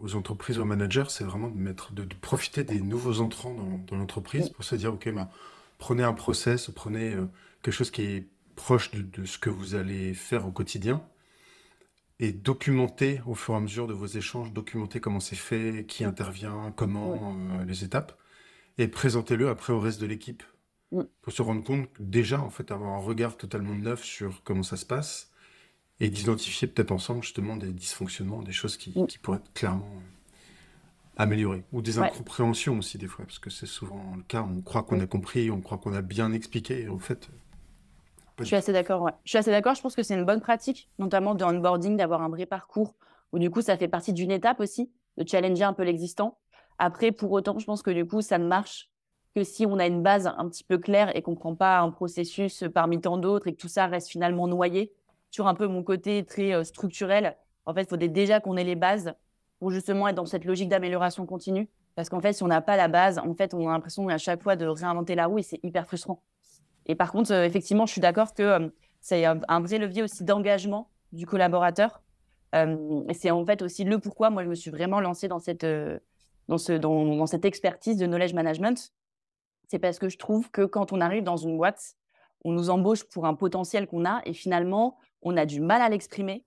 aux entreprises, aux managers, c'est vraiment de profiter des nouveaux entrants dans l'entreprise Mm. pour se dire, OK, bah, prenez un process, prenez quelque chose qui est proche de ce que vous allez faire au quotidien et documentez au fur et à mesure de vos échanges, documentez comment c'est fait, qui intervient, Mm. comment, les étapes, et présentez-le après au reste de l'équipe Mm. pour se rendre compte que déjà, en fait, avoir un regard totalement neuf sur comment ça se passe et d'identifier peut-être ensemble justement des dysfonctionnements, des choses Mm. qui pourraient être clairement améliorées. Ou des Ouais. incompréhensions aussi des fois, parce que c'est souvent le cas, on croit qu'on Mm. a compris, on croit qu'on a bien expliqué, et en fait, pas Je du suis tout. assez d'accord, ouais. Je suis assez d'accord. Je pense que c'est une bonne pratique, notamment dans l'onboarding, d'avoir un vrai parcours où du coup, ça fait partie d'une étape aussi, de challenger un peu l'existant. Après, pour autant, je pense que du coup, ça ne marche que si on a une base un petit peu claire et qu'on ne prend pas un processus parmi tant d'autres et que tout ça reste finalement noyé sur un peu mon côté très structurel. En fait, il faudrait déjà qu'on ait les bases pour justement être dans cette logique d'amélioration continue. Parce qu'en fait, si on n'a pas la base, en fait, on a l'impression à chaque fois de réinventer la roue et c'est hyper frustrant. Et par contre, effectivement, je suis d'accord que c'est un vrai levier aussi d'engagement du collaborateur. Et c'est en fait aussi le pourquoi moi je me suis vraiment lancée dans cette expertise de knowledge management. C'est parce que je trouve que quand on arrive dans une boîte, on nous embauche pour un potentiel qu'on a et finalement, on a du mal à l'exprimer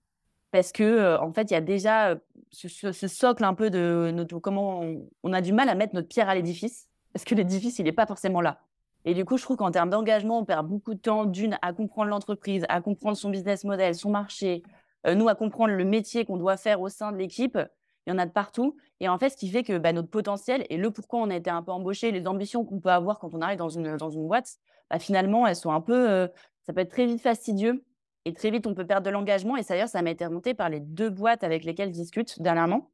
parce que en fait, il y a déjà ce socle un peu de comment on a du mal à mettre notre pierre à l'édifice parce que l'édifice, il n'est pas forcément là. Et du coup, je trouve qu'en termes d'engagement, on perd beaucoup de temps, d'une, à comprendre l'entreprise, à comprendre son business model, son marché, nous, à comprendre le métier qu'on doit faire au sein de l'équipe. Il y en a de partout. Et en fait, ce qui fait que bah, notre potentiel et le pourquoi on a été un peu embauché, les ambitions qu'on peut avoir quand on arrive dans une boîte, bah, finalement, elles sont un peu. Ça peut être très vite fastidieux et très vite, on peut perdre de l'engagement. Et d'ailleurs, ça m'a été remonté par les 2 boîtes avec lesquelles je discute dernièrement,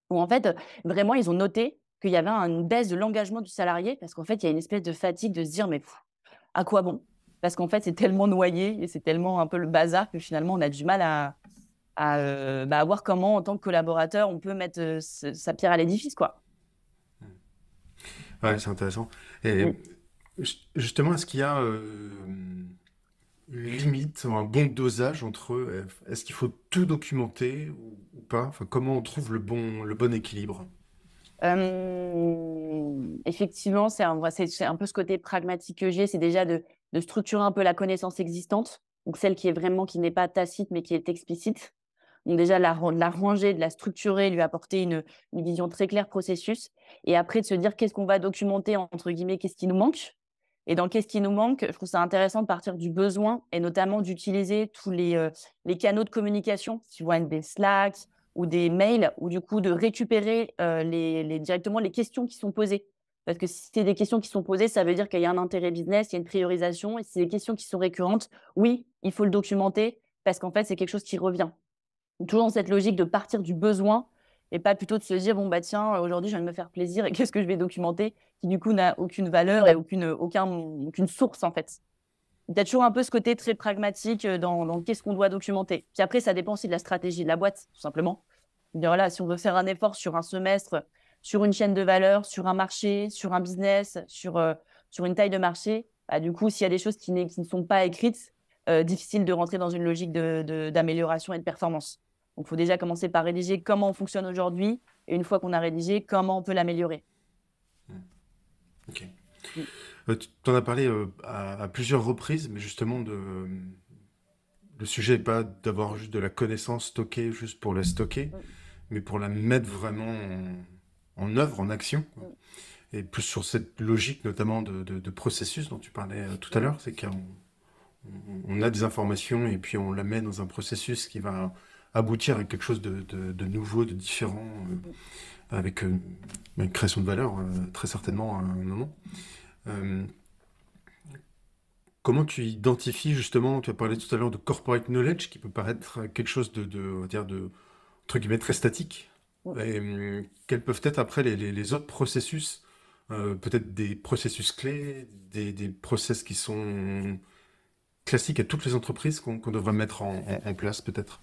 où en fait, vraiment, ils ont noté qu'il y avait une baisse de l'engagement du salarié parce qu'en fait, il y a une espèce de fatigue de se dire, mais à quoi bon? Parce qu'en fait, c'est tellement noyé et c'est tellement un peu le bazar que finalement, on a du mal à voir comment, en tant que collaborateur, on peut mettre sa pierre à l'édifice, quoi. Ouais, c'est intéressant. Et Mm. justement, est-ce qu'il y a une limite, ou un bon dosage entre est-ce qu'il faut tout documenter ou pas? Enfin, comment on trouve le bon équilibre? Effectivement, c'est un peu ce côté pragmatique que j'ai, c'est déjà de structurer un peu la connaissance existante, donc celle qui est vraiment, qui n'est pas tacite, mais qui est explicite. Donc déjà, de la ranger, de la structurer, lui apporter une vision très claire processus. Et après, de se dire qu'est-ce qu'on va documenter, entre guillemets, qu'est-ce qui nous manque. Et dans qu'est-ce qui nous manque, je trouve ça intéressant de partir du besoin et notamment d'utiliser tous les canaux de communication, tu vois, des Slack ou des mails, ou du coup de récupérer directement les questions qui sont posées. Parce que si c'est des questions qui sont posées, ça veut dire qu'il y a un intérêt business, il y a une priorisation. Et si c'est des questions qui sont récurrentes, oui, il faut le documenter parce qu'en fait, c'est quelque chose qui revient. Toujours dans cette logique de partir du besoin et pas plutôt de se dire, bon, bah tiens, aujourd'hui, je viens de me faire plaisir et qu'est-ce que je vais documenter qui, du coup, n'a aucune valeur et aucune source, en fait. Il y a toujours un peu ce côté très pragmatique dans qu'est-ce qu'on doit documenter. Puis après, ça dépend aussi de la stratégie de la boîte, tout simplement. Dire, voilà, si on veut faire un effort sur un semestre, sur une chaîne de valeur, sur un marché, sur un business, sur une taille de marché, bah, du coup, s'il y a des choses qui ne sont pas écrites, difficile de rentrer dans une logique d'amélioration et de performance. Donc, il faut déjà commencer par rédiger comment on fonctionne aujourd'hui et une fois qu'on a rédigé, comment on peut l'améliorer. Ok. Mm. Tu en as parlé à plusieurs reprises, mais justement, le sujet n'est pas d'avoir juste de la connaissance stockée juste pour la stocker, Mm. mais pour la mettre vraiment en œuvre, en action, quoi. Mm. Et plus sur cette logique notamment de processus dont tu parlais tout à l'heure, c'est qu'on a des informations et puis on la met dans un processus qui va aboutir à quelque chose de nouveau, de différent, avec une création de valeur, très certainement à un moment. Euh, Comment tu identifies justement, tu as parlé tout à l'heure de corporate knowledge, qui peut paraître quelque chose on va dire entre guillemets, très statique. Mm. Et quels peuvent être après les autres processus, peut-être des processus clés, des process qui sont classique à toutes les entreprises qu'on devrait mettre en place, peut-être?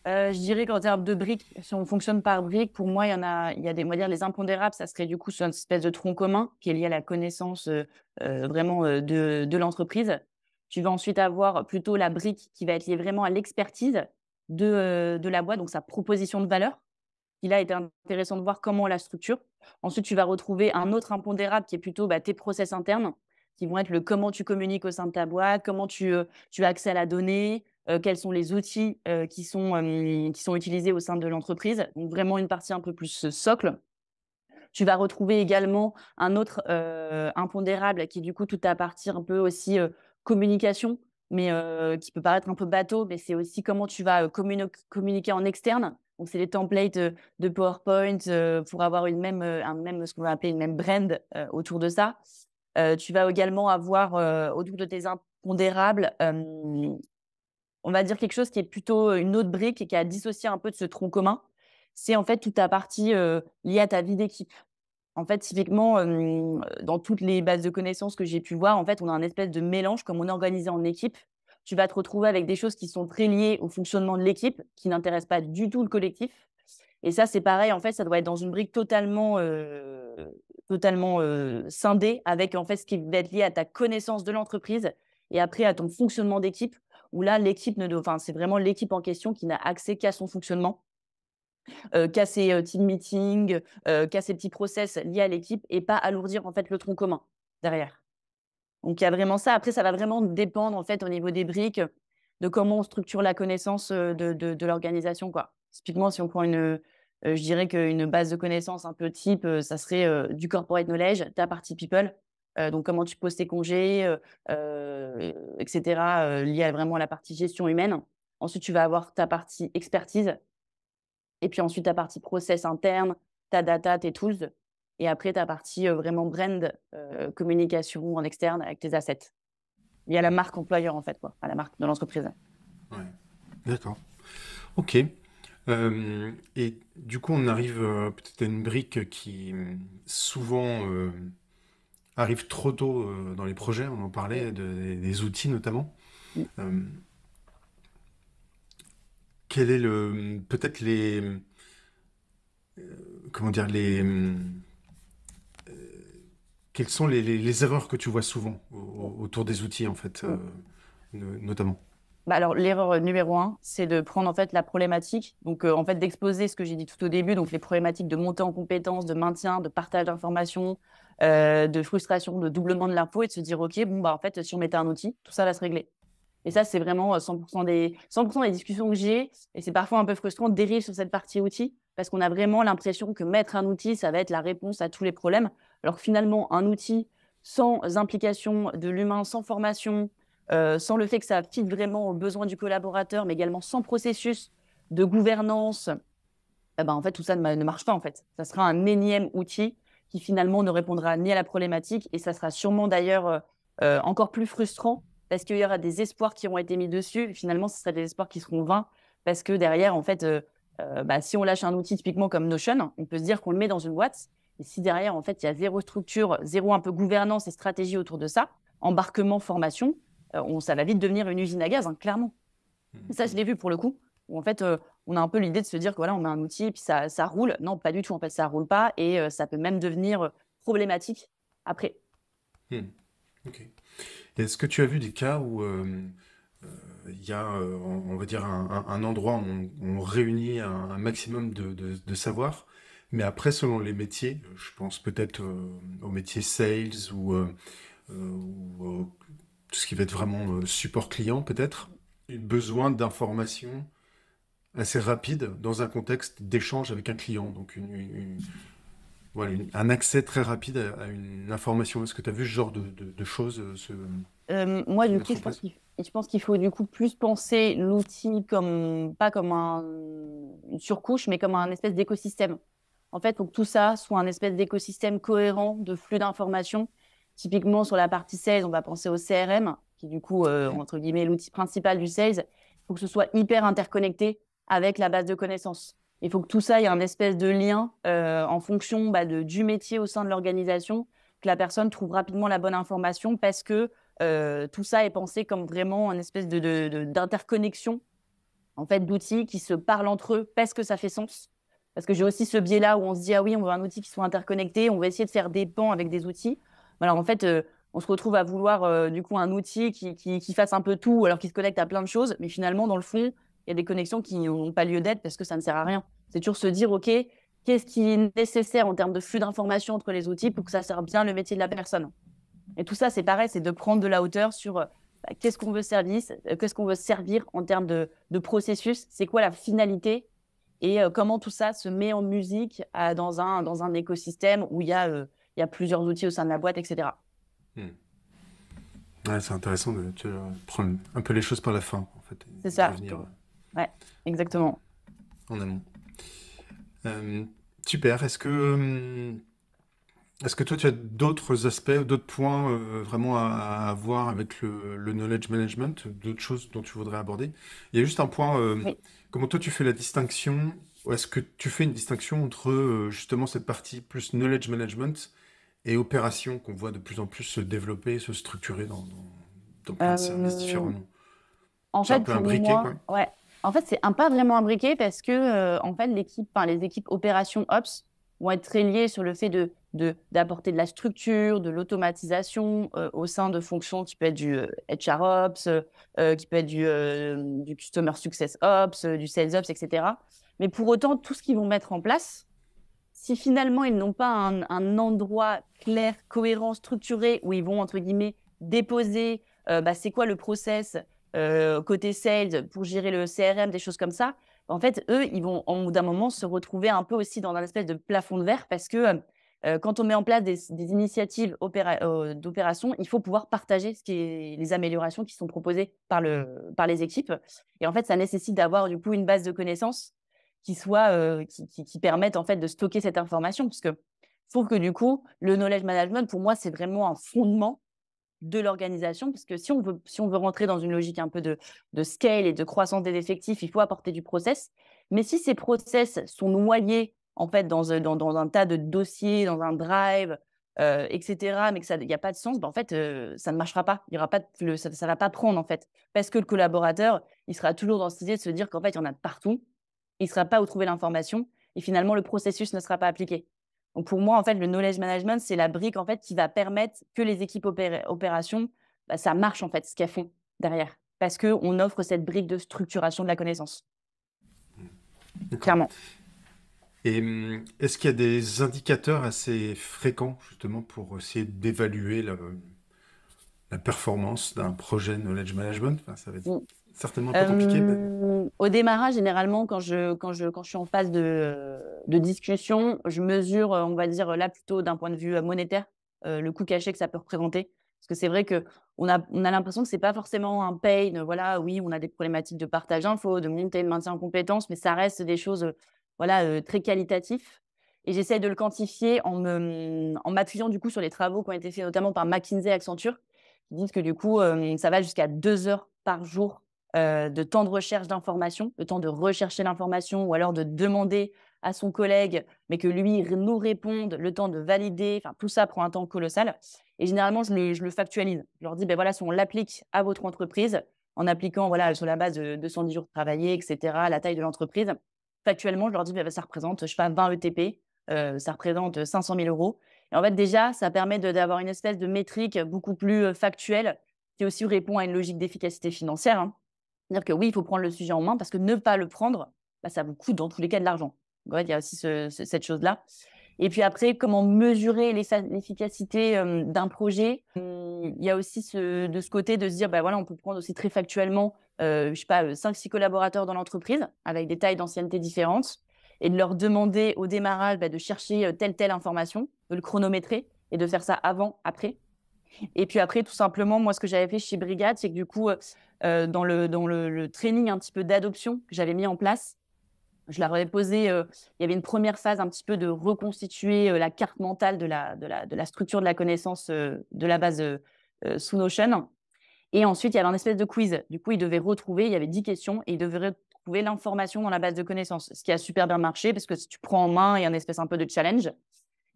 Je dirais qu'en termes de briques, si on fonctionne par briques, pour moi, il y a des, on va dire, les impondérables, ça serait du coup sur une espèce de tronc commun qui est lié à la connaissance vraiment de l'entreprise. Tu vas ensuite avoir plutôt la brique qui va être liée vraiment à l'expertise de la boîte, donc sa proposition de valeur. Il a été intéressant de voir comment on la structure. Ensuite, tu vas retrouver un autre impondérable qui est plutôt tes process internes, qui vont être le comment tu communiques au sein de ta boîte, comment tu as accès à la donnée, quels sont les outils qui sont utilisés au sein de l'entreprise. Donc, vraiment une partie un peu plus socle. Tu vas retrouver également un autre impondérable qui est du coup toute la partie un peu aussi communication, mais qui peut paraître un peu bateau, mais c'est aussi comment tu vas communiquer en externe. Donc, c'est les templates de PowerPoint pour avoir un même, ce qu'on va appeler une même brand autour de ça. Tu vas également avoir autour de tes impondérables, on va dire quelque chose qui est plutôt une autre brique et qui a dissocié un peu de ce tronc commun. C'est en fait toute ta partie liée à ta vie d'équipe. En fait, typiquement, dans toutes les bases de connaissances que j'ai pu voir, en fait, on a un espèce de mélange, comme on est organisé en équipe. Tu vas te retrouver avec des choses qui sont très liées au fonctionnement de l'équipe, qui n'intéressent pas du tout le collectif. Et ça, c'est pareil, en fait, ça doit être dans une brique totalement scindée avec, en fait, ce qui va être lié à ta connaissance de l'entreprise et après à ton fonctionnement d'équipe, où là, l'équipe ne doit enfin, c'est vraiment l'équipe en question qui n'a accès qu'à son fonctionnement, qu'à ses team meetings, qu'à ses petits process liés à l'équipe et pas alourdir en fait le tronc commun derrière. Donc il y a vraiment ça. Après, ça va vraiment dépendre en fait au niveau des briques de comment on structure la connaissance de l'organisation, quoi. Typiquement, si on prend je dirais qu'une base de connaissances un peu type, ça serait du corporate knowledge, ta partie people. Donc comment tu poses tes congés, etc., lié à vraiment la partie gestion humaine. Ensuite, tu vas avoir ta partie expertise. Et puis ensuite, ta partie process interne, ta data, tes tools. Et après, ta partie vraiment brand, communication en externe avec tes assets. Il y a la marque employeur, en fait, quoi, à la marque de l'entreprise. Ouais. D'accord. Ok. Et du coup, on arrive peut-être à une brique qui souvent arrive trop tôt dans les projets. On en parlait des outils notamment. Mm. Euh, quel est peut-être comment dire, quelles sont les erreurs que tu vois souvent autour des outils, en fait, Mm. notamment? Bah alors, l'erreur numéro un, c'est de prendre en fait la problématique, donc en fait d'exposer ce que j'ai dit tout au début, donc les problématiques de montée en compétences, de maintien, de partage d'informations, de frustration, de doublement de l'info et de se dire, OK, bon, bah en fait, si on mettait un outil, tout ça va se régler. Et ça, c'est vraiment 100% 100% des discussions que j'ai. Et c'est parfois un peu frustrant de dériver sur cette partie outil parce qu'on a vraiment l'impression que mettre un outil, ça va être la réponse à tous les problèmes. Alors que finalement, un outil sans implication de l'humain, sans formation, sans le fait que ça fit vraiment aux besoins du collaborateur, mais également sans processus de gouvernance, en fait, tout ça ne marche pas. En fait, ça sera un énième outil qui finalement ne répondra ni à la problématique et ça sera sûrement d'ailleurs encore plus frustrant parce qu'il y aura des espoirs qui auront été mis dessus. Et finalement, ce seraient des espoirs qui seront vains parce que derrière, en fait, si on lâche un outil typiquement comme Notion, on peut se dire qu'on le met dans une boîte. Et si derrière, en fait, il y a zéro structure, zéro un peu gouvernance et stratégie autour de ça, embarquement, formation, ça va vite devenir une usine à gaz, hein, clairement. Ça, je l'ai vu pour le coup. Où en fait, on a un peu l'idée de se dire que voilà, on met un outil et puis ça roule. Non, pas du tout. En fait, ça roule pas et ça peut même devenir problématique après. Hmm. Ok. Est-ce que tu as vu des cas où il y a, on va dire, un endroit où on réunit un maximum de savoir, mais après, selon les métiers, je pense peut-être au métier sales ou tout ce qui va être vraiment support client, peut-être, besoin d'informations assez rapides dans un contexte d'échange avec un client, donc voilà, un accès très rapide à une information. Est-ce que tu as vu ce genre de choses Moi, se du mettre coup, en place? je pense qu'il faut du coup plus penser l'outil pas comme une surcouche, mais comme un espèce d'écosystème. En fait, pour que tout ça soit un espèce d'écosystème cohérent de flux d'informations. Typiquement, sur la partie sales, on va penser au CRM, qui est du coup, entre guillemets, l'outil principal du sales. Il faut que ce soit hyper interconnecté avec la base de connaissances. Il faut que tout ça ait un espèce de lien en fonction du métier au sein de l'organisation, que la personne trouve rapidement la bonne information parce que tout ça est pensé comme vraiment une espèce d'interconnexion en fait, d'outils qui se parlent entre eux parce que ça fait sens. Parce que j'ai aussi ce biais-là où on se dit, ah oui, on veut un outil qui soit interconnecté, on va essayer de faire des pans avec des outils. Alors en fait, on se retrouve à vouloir du coup un outil qui fasse un peu tout, alors qu'il se connecte à plein de choses, mais finalement, dans le fond, il y a des connexions qui n'ont pas lieu d'être parce que ça ne sert à rien. C'est toujours se dire, OK, qu'est-ce qui est nécessaire en termes de flux d'informations entre les outils pour que ça serve bien le métier de la personne. Et tout ça, c'est pareil, c'est de prendre de la hauteur sur qu'est-ce qu'on veut servir en termes de processus, c'est quoi la finalité et comment tout ça se met en musique dans un écosystème où il y a plusieurs outils au sein de la boîte, etc. Ouais, c'est intéressant de prendre un peu les choses par la fin, en fait, C'est et ça. revenir Ouais, exactement. en amont. Super. Est-ce que toi, tu as d'autres aspects, d'autres points vraiment à voir avec le knowledge management, d'autres choses dont tu voudrais aborder? Il y a juste un point, Oui. comment toi tu fais la distinction, ou est-ce que tu fais une distinction entre justement cette partie plus knowledge management et opération qu'on voit de plus en plus se développer, se structurer dans plein de services Euh, différents? En C'est un fait, peu pour imbriqué, moi, quoi. ouais. En fait, c'est pas vraiment imbriqué parce que en fait, les équipes opération Ops vont être très liées sur le fait d'apporter de la structure, de l'automatisation au sein de fonctions qui peut être du HR Ops, qui peut être du Customer Success Ops, du Sales Ops, etc. Mais pour autant, tout ce qu'ils vont mettre en place, si finalement ils n'ont pas un endroit clair, cohérent, structuré où ils vont, entre guillemets, déposer c'est quoi le process côté sales pour gérer le CRM, des choses comme ça, en fait, eux, ils vont, en bout d'un moment, se retrouver un peu aussi dans un espèce de plafond de verre parce que quand on met en place des initiatives d'opération, il faut pouvoir partager les améliorations qui sont proposées par les équipes. Et en fait, ça nécessite d'avoir du coup une base de connaissances qui permettent en fait de stocker cette information. Parce que je trouve que du coup, le knowledge management, pour moi, c'est vraiment un fondement de l'organisation. Parce que si on veut rentrer dans une logique un peu de scale et de croissance des effectifs, il faut apporter du process. Mais si ces process sont noyés en fait dans un tas de dossiers, dans un drive, etc., mais qu'il n'y a pas de sens, en fait, ça ne marchera pas. Il y aura pas ça ne va pas prendre en fait. Parce que le collaborateur, il sera toujours dans cette idée de se dire qu'en fait, il y en a de partout. Il ne saura pas où trouver l'information et finalement, le processus ne sera pas appliqué. Donc, pour moi, en fait, le knowledge management, c'est la brique en fait, qui va permettre que les équipes opérations, ça marche en fait, ce qu'elles font derrière. Parce qu'on offre cette brique de structuration de la connaissance. D'accord. Clairement. Et est-ce qu'il y a des indicateurs assez fréquents, justement, pour essayer d'évaluer la performance d'un projet knowledge management? Enfin, ça va être Mm. certainement un peu compliqué, mais... Au démarrage, généralement, quand je suis en phase de discussion, je mesure, on va dire, là, plutôt d'un point de vue monétaire, le coût caché que ça peut représenter. Parce que c'est vrai qu'on a l'impression que c'est pas forcément un pain. Voilà, oui, on a des problématiques de partage d'infos, de montée, de maintien en compétences, mais ça reste des choses très qualitatives. Et j'essaie de le quantifier en m'appuyant du coup sur les travaux qui ont été faits notamment par McKinsey et Accenture, qui disent que du coup, ça va jusqu'à 2 heures par jour de temps de recherche d'information, le temps de rechercher l'information ou alors de demander à son collègue, mais que lui nous réponde, le temps de valider, enfin tout ça prend un temps colossal. Et généralement, je le factualise. Je leur dis, voilà, si on l'applique à votre entreprise, en appliquant sur la base de 210 jours travaillés, etc., la taille de l'entreprise, factuellement, je leur dis, ça représente, je sais pas, 20 ETP, ça représente 500 000 euros. Et en fait, déjà, ça permet d'avoir une espèce de métrique beaucoup plus factuelle qui aussi répond à une logique d'efficacité financière, hein. C'est-à-dire que oui, il faut prendre le sujet en main parce que ne pas le prendre, ça vous coûte dans tous les cas de l'argent. Donc, en fait, il y a aussi cette chose-là. Et puis après, comment mesurer l'efficacité d'un projet? Il y a aussi de ce côté de se dire, voilà, on peut prendre aussi très factuellement, je sais pas, 5-6 collaborateurs dans l'entreprise avec des tailles d'ancienneté différentes et de leur demander au démarrage de chercher telle information, de le chronométrer et de faire ça avant, après. Et puis après, tout simplement, moi, ce que j'avais fait chez Brigade, c'est que du coup, dans le training un petit peu d'adoption que j'avais mis en place, je leur avais posé, il y avait une première phase un petit peu de reconstituer la carte mentale de la structure de la connaissance de la base sous Notion. Et ensuite, il y avait un espèce de quiz. Du coup, ils devaient retrouver, il y avait 10 questions, et ils devaient retrouver l'information dans la base de connaissances, ce qui a super bien marché parce que si tu prends en main, il y a une espèce un peu de challenge.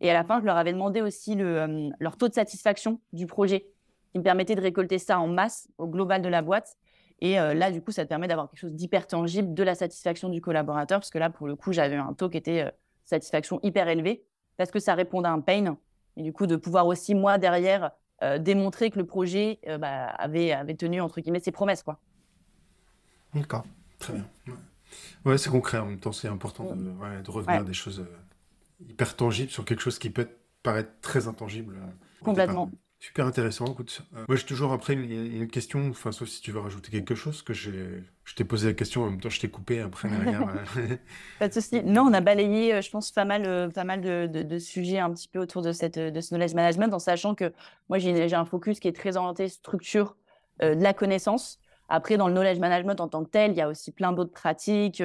Et à la fin, je leur avais demandé aussi leur taux de satisfaction du projet. qui me permettait de récolter ça en masse au global de la boîte. Et là, du coup, ça te permet d'avoir quelque chose d'hyper tangible, de la satisfaction du collaborateur, parce que là, pour le coup, j'avais un taux qui était satisfaction hyper élevé, parce que ça répondait à un pain. Et du coup, de pouvoir aussi, moi, derrière, démontrer que le projet avait tenu, entre guillemets, ses promesses, quoi. D'accord, très bien. Ouais, c'est concret en même temps, c'est important de revenir à Ouais, des choses hyper tangibles sur quelque chose qui peut paraître très intangible au départ. complètement. Super intéressant, écoute. Moi, j'ai toujours après une question, enfin, sauf si tu veux rajouter quelque chose, que je t'ai posé la question, en même temps, je t'ai coupé après derrière. Pas de souci. Non, on a balayé, je pense, pas mal de sujets un petit peu autour de ce knowledge management, en sachant que moi, j'ai un focus qui est très orienté structure de la connaissance. Après, dans le knowledge management en tant que tel, il y a aussi plein d'autres pratiques,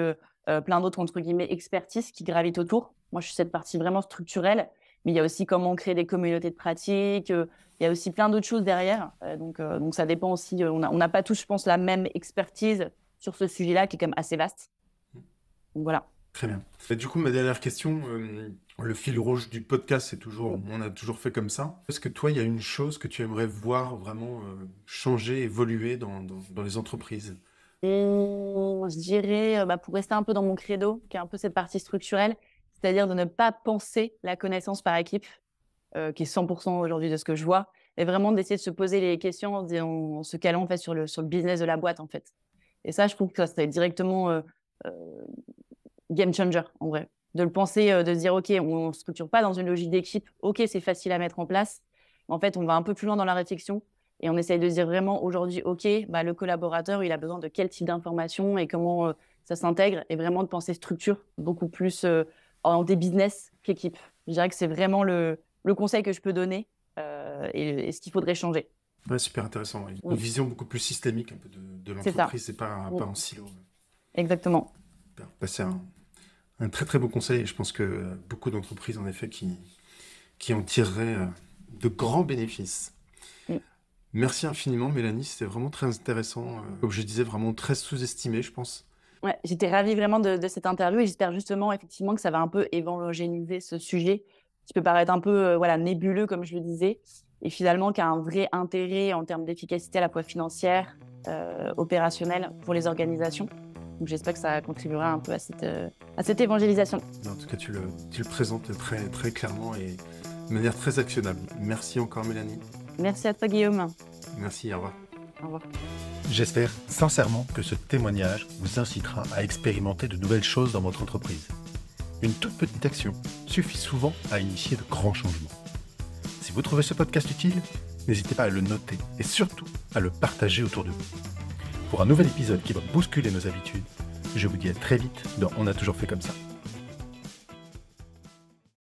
plein d'autres, entre guillemets, expertises qui gravitent autour. Moi, je suis cette partie vraiment structurelle, mais il y a aussi comment créer des communautés de pratiques. Il y a aussi plein d'autres choses derrière. Donc, ça dépend aussi. On n'a pas tous, je pense, la même expertise sur ce sujet-là, qui est quand même assez vaste. Donc, voilà. Très bien. Et du coup, ma dernière question, le fil rouge du podcast, c'est toujours, on a toujours fait comme ça. Est-ce que toi, il y a une chose que tu aimerais voir vraiment changer, évoluer dans les entreprises? Je dirais, pour rester un peu dans mon credo, qui est un peu cette partie structurelle, c'est-à-dire de ne pas penser la connaissance par équipe, qui est 100% aujourd'hui de ce que je vois, et vraiment d'essayer de se poser les questions en se calant en fait, sur le business de la boîte, en fait. Et ça, je trouve que ça serait directement euh, game changer, en vrai. De le penser, de se dire, OK, on ne structure pas dans une logique d'équipe. OK, c'est facile à mettre en place. En fait, on va un peu plus loin dans la réflexion et on essaye de se dire vraiment aujourd'hui, OK, le collaborateur, il a besoin de quel type d'information et comment ça s'intègre, et vraiment de penser structure beaucoup plus orienté business qu'équipe. Je dirais que c'est vraiment le conseil que je peux donner et ce qu'il faudrait changer. Ouais, super intéressant. Ouais. Une vision beaucoup plus systémique un peu de C'est ça. l'entreprise, c'est pas en silo. Exactement. Super. Bah, c'est un très très beau conseil et je pense que beaucoup d'entreprises en effet qui en tireraient de grands bénéfices. Mm. Merci infiniment Mélanie, c'était vraiment très intéressant. Comme je disais, vraiment très sous-estimé, je pense. Ouais, j'étais ravie vraiment de cette interview et j'espère justement effectivement que ça va un peu évangéliser ce sujet qui peut paraître un peu nébuleux, comme je le disais, et finalement qui a un vrai intérêt en termes d'efficacité à la fois financière, opérationnelle pour les organisations. Donc j'espère que ça contribuera un peu à cette évangélisation. En tout cas, tu le présentes très, très clairement et de manière très actionnable. Merci encore Mélanie. Merci à toi Guillaume. Merci, au revoir. Au revoir. J'espère sincèrement que ce témoignage vous incitera à expérimenter de nouvelles choses dans votre entreprise. Une toute petite action suffit souvent à initier de grands changements. Si vous trouvez ce podcast utile, n'hésitez pas à le noter et surtout à le partager autour de vous. Pour un nouvel épisode qui va bousculer nos habitudes, je vous dis à très vite dans On a toujours fait comme ça.